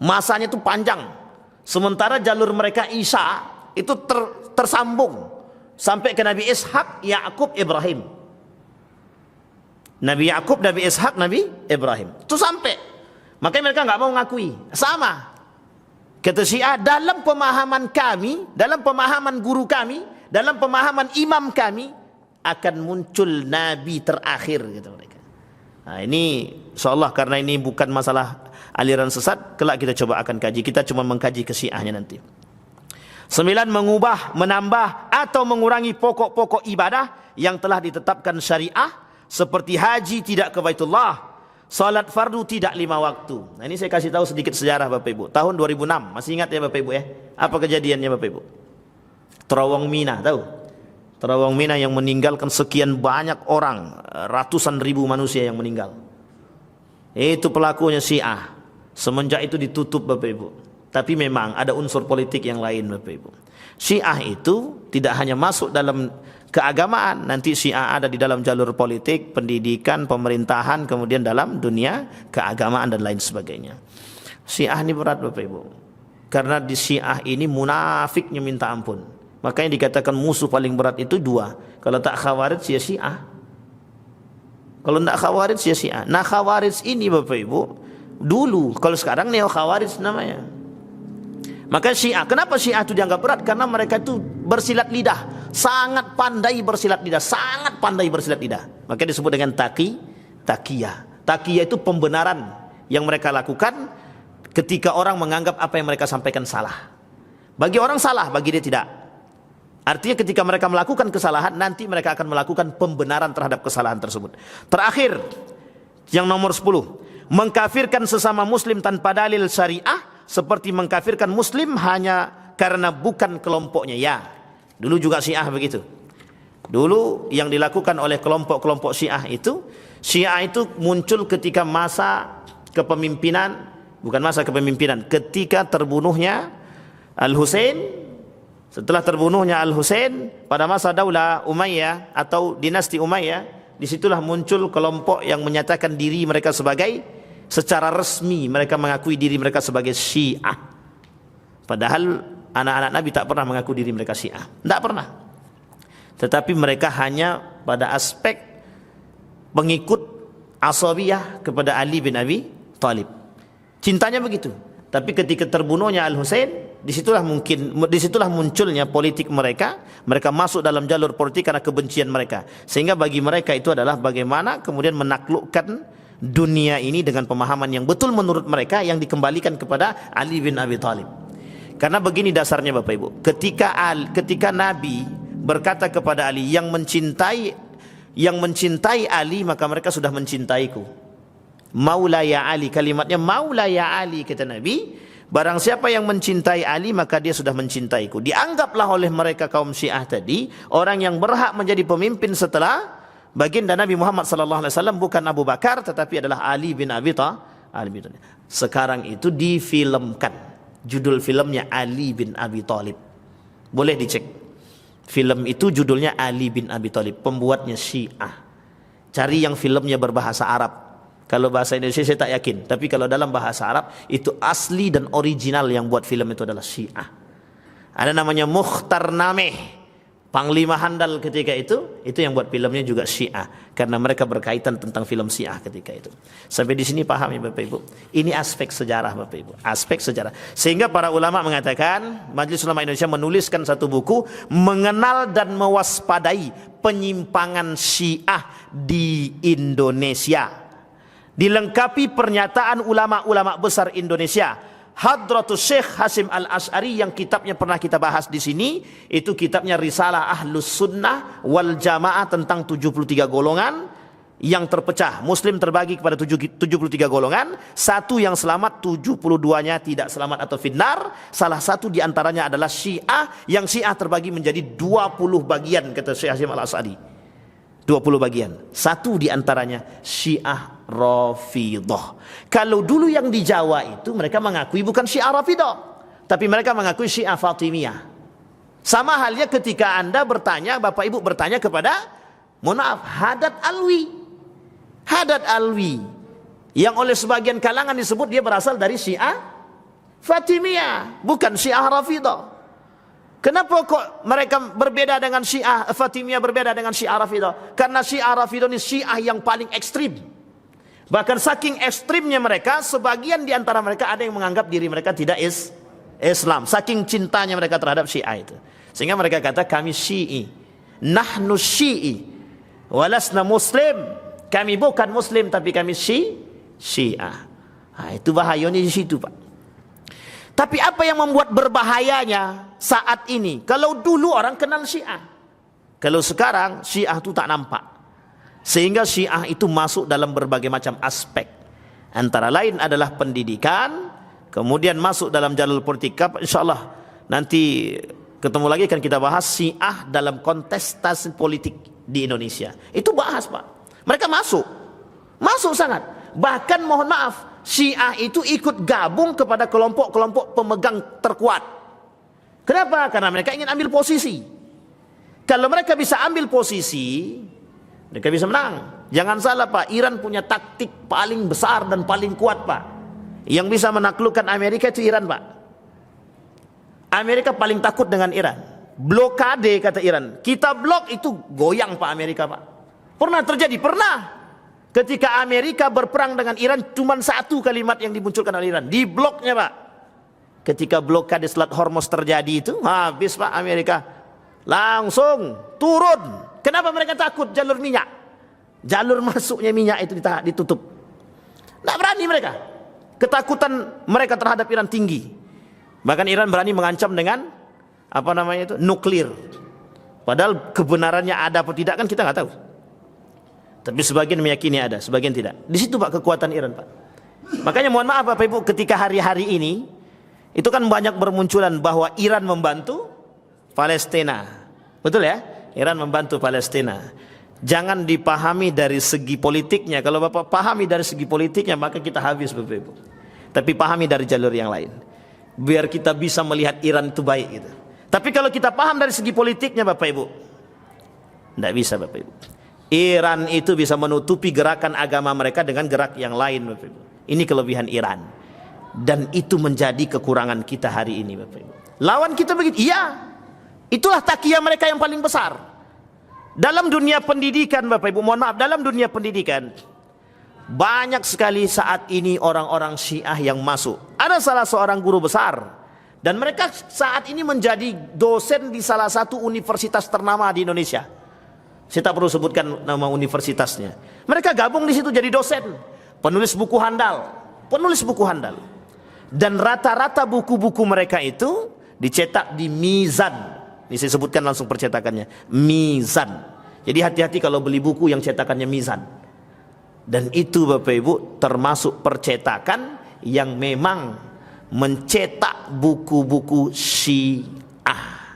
B: Masanya itu panjang. Sementara jalur mereka Isa itu tersambung sampai ke Nabi Ishak, Yakub, Ibrahim. Nabi Yakub, Nabi Ishak, Nabi Ibrahim. Itu sampai. Makanya mereka nggak mau mengakui. Sama. Kata Syiah, dalam pemahaman kami, dalam pemahaman guru kami, dalam pemahaman imam kami, akan muncul Nabi terakhir, gitu mereka. Nah ini, insyaallah karena ini bukan masalah aliran sesat, kelak kita coba akan kaji. Kita cuma mengkaji ke Syiahnya nanti. 9. Mengubah, menambah atau mengurangi pokok-pokok ibadah yang telah ditetapkan syariah, seperti haji tidak ke Baitullah, salat fardu tidak 5 waktu. Nah ini saya kasih tahu sedikit sejarah Bapak Ibu. Tahun 2006, masih ingat ya Bapak Ibu ya? Apa kejadiannya Bapak Ibu? Terawang Mina, tahu? Terawang Mina yang meninggalkan sekian banyak orang, ratusan ribu manusia yang meninggal. Itu pelakunya Syiah. Semenjak itu ditutup Bapak Ibu. Tapi memang ada unsur politik yang lain Bapak Ibu. Syiah itu tidak hanya masuk dalam keagamaan, nanti Syiah ada di dalam jalur politik, pendidikan, pemerintahan, kemudian dalam dunia keagamaan dan lain sebagainya. Syiah ini berat Bapak Ibu. Karena di Syiah ini munafiknya minta ampun. Makanya dikatakan musuh paling berat itu 2. Kalau tak Khawarij ya Syiah. Kalau tak Khawarij ya Syiah. Nah Khawarij ini Bapak Ibu dulu, kalau sekarang neo Khawarij namanya. Maka Syiah, kenapa Syiah itu dianggap berat? Karena mereka itu bersilat lidah, sangat pandai bersilat lidah, sangat pandai bersilat lidah. Maka disebut dengan takiyah. Takiyah itu pembenaran yang mereka lakukan ketika orang menganggap apa yang mereka sampaikan salah. Bagi orang salah, bagi dia tidak. Artinya ketika mereka melakukan kesalahan, nanti mereka akan melakukan pembenaran terhadap kesalahan tersebut. Terakhir, yang nomor 10, mengkafirkan sesama muslim tanpa dalil syariah, seperti mengkafirkan muslim hanya karena bukan kelompoknya. Ya, dulu juga Syiah begitu. Dulu yang dilakukan oleh kelompok-kelompok Syiah itu muncul ketika masa kepemimpinan, bukan masa kepemimpinan, ketika terbunuhnya Al-Husain. Setelah terbunuhnya Al-Husain pada masa Daulah Umayyah atau dinasti Umayyah, disitulah muncul kelompok yang menyatakan diri mereka sebagai, secara resmi mereka mengakui diri mereka sebagai Syiah. Padahal anak-anak Nabi tak pernah mengaku diri mereka Syiah. Tak pernah. Tetapi mereka hanya pada aspek pengikut asabiyah kepada Ali bin Abi Thalib. Cintanya begitu. Tapi ketika terbunuhnya Al-Husain, disitulah munculnya politik mereka. Mereka masuk dalam jalur politik karena kebencian mereka. Sehingga bagi mereka itu adalah bagaimana kemudian menaklukkan dunia ini dengan pemahaman yang betul menurut mereka, yang dikembalikan kepada Ali bin Abi Thalib. Karena begini dasarnya Bapak Ibu, ketika Nabi berkata kepada Ali, yang mencintai Ali maka mereka sudah mencintaiku. Maula ya Ali, kalimatnya Maula ya Ali, kata Nabi, barang siapa yang mencintai Ali maka dia sudah mencintaiku. Dianggaplah oleh mereka kaum Syiah tadi, orang yang berhak menjadi pemimpin setelah baginda Nabi Muhammad SAW bukan Abu Bakar, tetapi adalah Ali bin Abi Thalib. Sekarang itu difilmkan, judul filmnya Ali bin Abi Thalib. Boleh dicek. Film itu judulnya Ali bin Abi Thalib, pembuatnya Syiah. Cari yang filmnya berbahasa Arab. Kalau bahasa Indonesia saya tak yakin, tapi kalau dalam bahasa Arab itu asli dan original, yang buat film itu adalah Syiah. Ada namanya Mukhtar Nameh, panglima handal ketika itu yang buat filmnya juga Syiah, karena mereka berkaitan tentang film Syiah ketika itu. Sampai di sini paham ya Bapak Ibu? Ini aspek sejarah Bapak Ibu, aspek sejarah. Sehingga para ulama mengatakan, Majelis Ulama Indonesia menuliskan satu buku, mengenal dan mewaspadai penyimpangan Syiah di Indonesia. Dilengkapi pernyataan ulama-ulama besar Indonesia. Hadratus Syekh Hasyim Al-Asy'ari yang kitabnya pernah kita bahas di sini, itu kitabnya Risalah Ahlus Sunnah wal Jamaah tentang 73 golongan. yang terpecah. Muslim terbagi kepada 73 golongan. Satu yang selamat, 72-nya tidak selamat atau finnar. Salah satu di antaranya adalah Syiah, yang Syiah terbagi menjadi 20 bagian, kata Syekh Hasyim Al-As'adi. 20 bagian. Satu di antaranya Syiah Rafidah. Kalau dulu yang di Jawa itu mereka mengakui bukan Syiah Rafidah, tapi mereka mengakui Syiah Fatimiyah. Sama halnya ketika Anda bertanya, Bapak Ibu bertanya kepada, mohon maaf, Haddad Alwi. Haddad Alwi yang oleh sebagian kalangan disebut dia berasal dari Syiah Fatimiyah, bukan Syiah Rafidah. Kenapa kok mereka berbeda dengan Syiah Fatimiyah, berbeda dengan Syiah Rafidah? Karena Syiah Rafidah ini Syiah yang paling ekstrim. Bahkan saking ekstrimnya mereka, sebagian di antara mereka ada yang menganggap diri mereka tidak Islam. Saking cintanya mereka terhadap Syiah itu, sehingga mereka kata kami Syi'i, nahnu Syi'i, walasna Muslim. Kami bukan Muslim tapi kami Syiah. Nah, itu bahayanya di situ, Pak. Tapi apa yang membuat berbahayanya saat ini? Kalau dulu orang kenal Syiah, kalau sekarang Syiah itu tak nampak. Sehingga Syiah itu masuk dalam berbagai macam aspek. Antara lain adalah pendidikan, kemudian masuk dalam jalur politik. InsyaAllah nanti ketemu lagi akan kita bahas Syiah dalam kontestasi politik di Indonesia. Itu bahas, Pak. Mereka masuk sangat. Bahkan mohon maaf, Syiah itu ikut gabung kepada kelompok-kelompok pemegang terkuat. Kenapa? Karena mereka ingin ambil posisi. Kalau mereka bisa ambil posisi, mereka bisa menang. Jangan salah, Pak, Iran punya taktik paling besar dan paling kuat, Pak. Yang bisa menaklukkan Amerika itu Iran, Pak. Amerika paling takut dengan Iran. Blokade, kata Iran. Kita blok itu goyang, Pak, Amerika, Pak. Pernah terjadi, pernah. Ketika Amerika berperang dengan Iran, cuma satu kalimat yang dimunculkan oleh Iran, di bloknya, Pak. Ketika blokade Selat Hormuz terjadi itu, habis, Pak, Amerika. Langsung turun. Kenapa mereka takut? Jalur minyak. Jalur masuknya minyak itu ditutup. Tidak berani mereka. Ketakutan mereka terhadap Iran tinggi. Bahkan Iran berani mengancam dengan nuklir. Padahal kebenarannya ada atau tidak kan kita nggak tahu. Tapi sebagian meyakini ada, sebagian tidak. Di situ, Pak, kekuatan Iran, Pak. Makanya mohon maaf, Bapak Ibu, ketika hari-hari ini itu kan banyak bermunculan bahwa Iran membantu Palestina. Betul ya? Iran membantu Palestina. Jangan dipahami dari segi politiknya. Kalau Bapak pahami dari segi politiknya, maka kita habis, Bapak Ibu. Tapi pahami dari jalur yang lain, biar kita bisa melihat Iran itu baik gitu. Tapi kalau kita paham dari segi politiknya, Bapak Ibu, tidak bisa, Bapak Ibu. Iran itu bisa menutupi gerakan agama mereka dengan gerak yang lain, Bapak Ibu. Ini kelebihan Iran. Dan itu menjadi kekurangan kita hari ini, Bapak Ibu. Lawan kita begitu, iya. Itulah takiyah mereka yang paling besar. Dalam dunia pendidikan, Bapak Ibu, mohon maaf, dalam dunia pendidikan banyak sekali saat ini orang-orang Syiah yang masuk. Ada salah seorang guru besar, dan mereka saat ini menjadi dosen di salah satu universitas ternama di Indonesia. Saya tak perlu sebutkan nama universitasnya. Mereka gabung di situ jadi dosen, penulis buku handal. Dan rata-rata buku-buku mereka itu dicetak di Mizan. Ini saya sebutkan langsung percetakannya, Mizan. Jadi hati-hati kalau beli buku yang cetakannya Mizan. Dan itu, Bapak Ibu, termasuk percetakan yang memang mencetak buku-buku Syiah.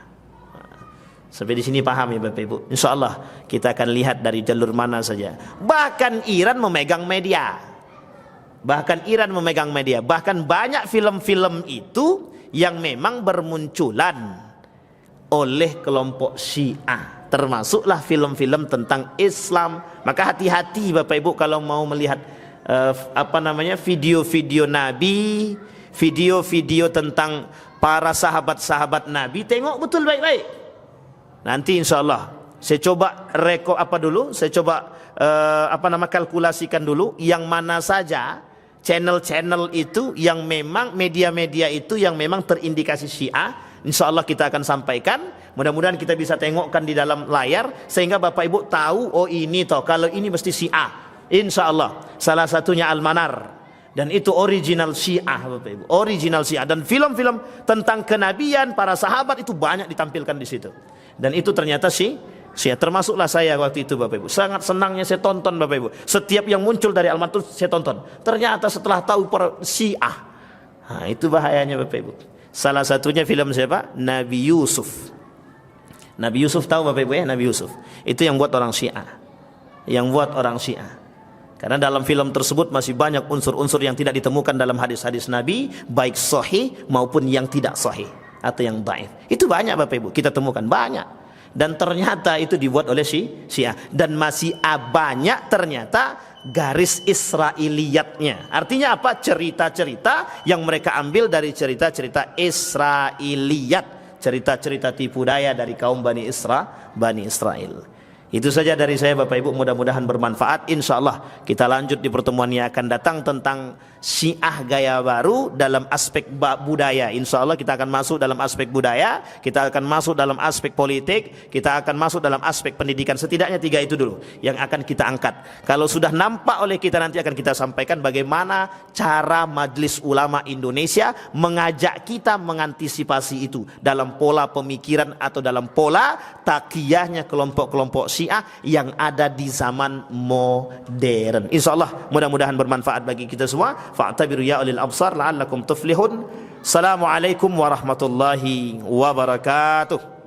B: Sampai di sini paham ya, Bapak Ibu. Insya Allah kita akan lihat dari jalur mana saja. Bahkan Iran memegang media. Bahkan banyak film-film itu yang memang bermunculan oleh kelompok Syiah. Termasuklah film-film tentang Islam. Maka hati-hati, Bapak Ibu, kalau mau melihat video-video Nabi, video-video tentang para sahabat-sahabat Nabi, tengok betul baik-baik. Nanti insya Allah saya coba kalkulasikan dulu yang mana saja channel-channel itu yang memang media-media itu yang memang terindikasi Syiah. Insya Allah kita akan sampaikan. Mudah-mudahan kita bisa tengokkan di dalam layar sehingga Bapak Ibu tahu, oh ini toh, kalau ini mesti Syiah. Insya Allah salah satunya Al-Manar, dan itu original Syiah, Bapak Ibu, original Syiah. Dan film-film tentang kenabian para sahabat itu banyak ditampilkan di situ. Dan itu ternyata Syiah. Termasuklah saya waktu itu Bapak Ibu. Sangat senangnya saya tonton Bapak Ibu. Setiap yang muncul dari Al-Mansur saya tonton. Ternyata setelah tahu para Syiah. Nah, itu bahayanya Bapak Ibu. Salah satunya film siapa? Nabi Yusuf. Nabi Yusuf tahu Bapak Ibu ya, Nabi Yusuf. Itu yang buat orang Syiah. Yang buat orang Syiah. Karena dalam film tersebut masih banyak unsur-unsur yang tidak ditemukan dalam hadis-hadis Nabi, baik sahih maupun yang tidak sahih atau yang dhaif. Itu banyak Bapak Ibu, kita temukan banyak. Dan ternyata itu dibuat oleh Syiah. Dan masih banyak ternyata garis Israiliyatnya. Artinya apa? Cerita-cerita yang mereka ambil dari cerita-cerita Israiliyat, cerita-cerita tipu daya dari kaum Bani Israel. Itu saja dari saya Bapak Ibu, mudah-mudahan bermanfaat. Insya Allah kita lanjut di pertemuan yang akan datang tentang Syiah gaya baru dalam aspek budaya. Insya Allah kita akan masuk dalam aspek budaya, kita akan masuk dalam aspek politik, kita akan masuk dalam aspek pendidikan. Setidaknya 3 itu dulu yang akan kita angkat. Kalau sudah nampak oleh kita, nanti akan kita sampaikan bagaimana cara Majelis Ulama Indonesia mengajak kita mengantisipasi itu dalam pola pemikiran atau dalam pola takiyahnya kelompok-kelompok Syiah yang ada di zaman modern. Insyaallah mudah-mudahan bermanfaat bagi kita semua. Fa'tabiru ya ulil absar la'allakum tuflihun. Assalamualaikum warahmatullahi wabarakatuh.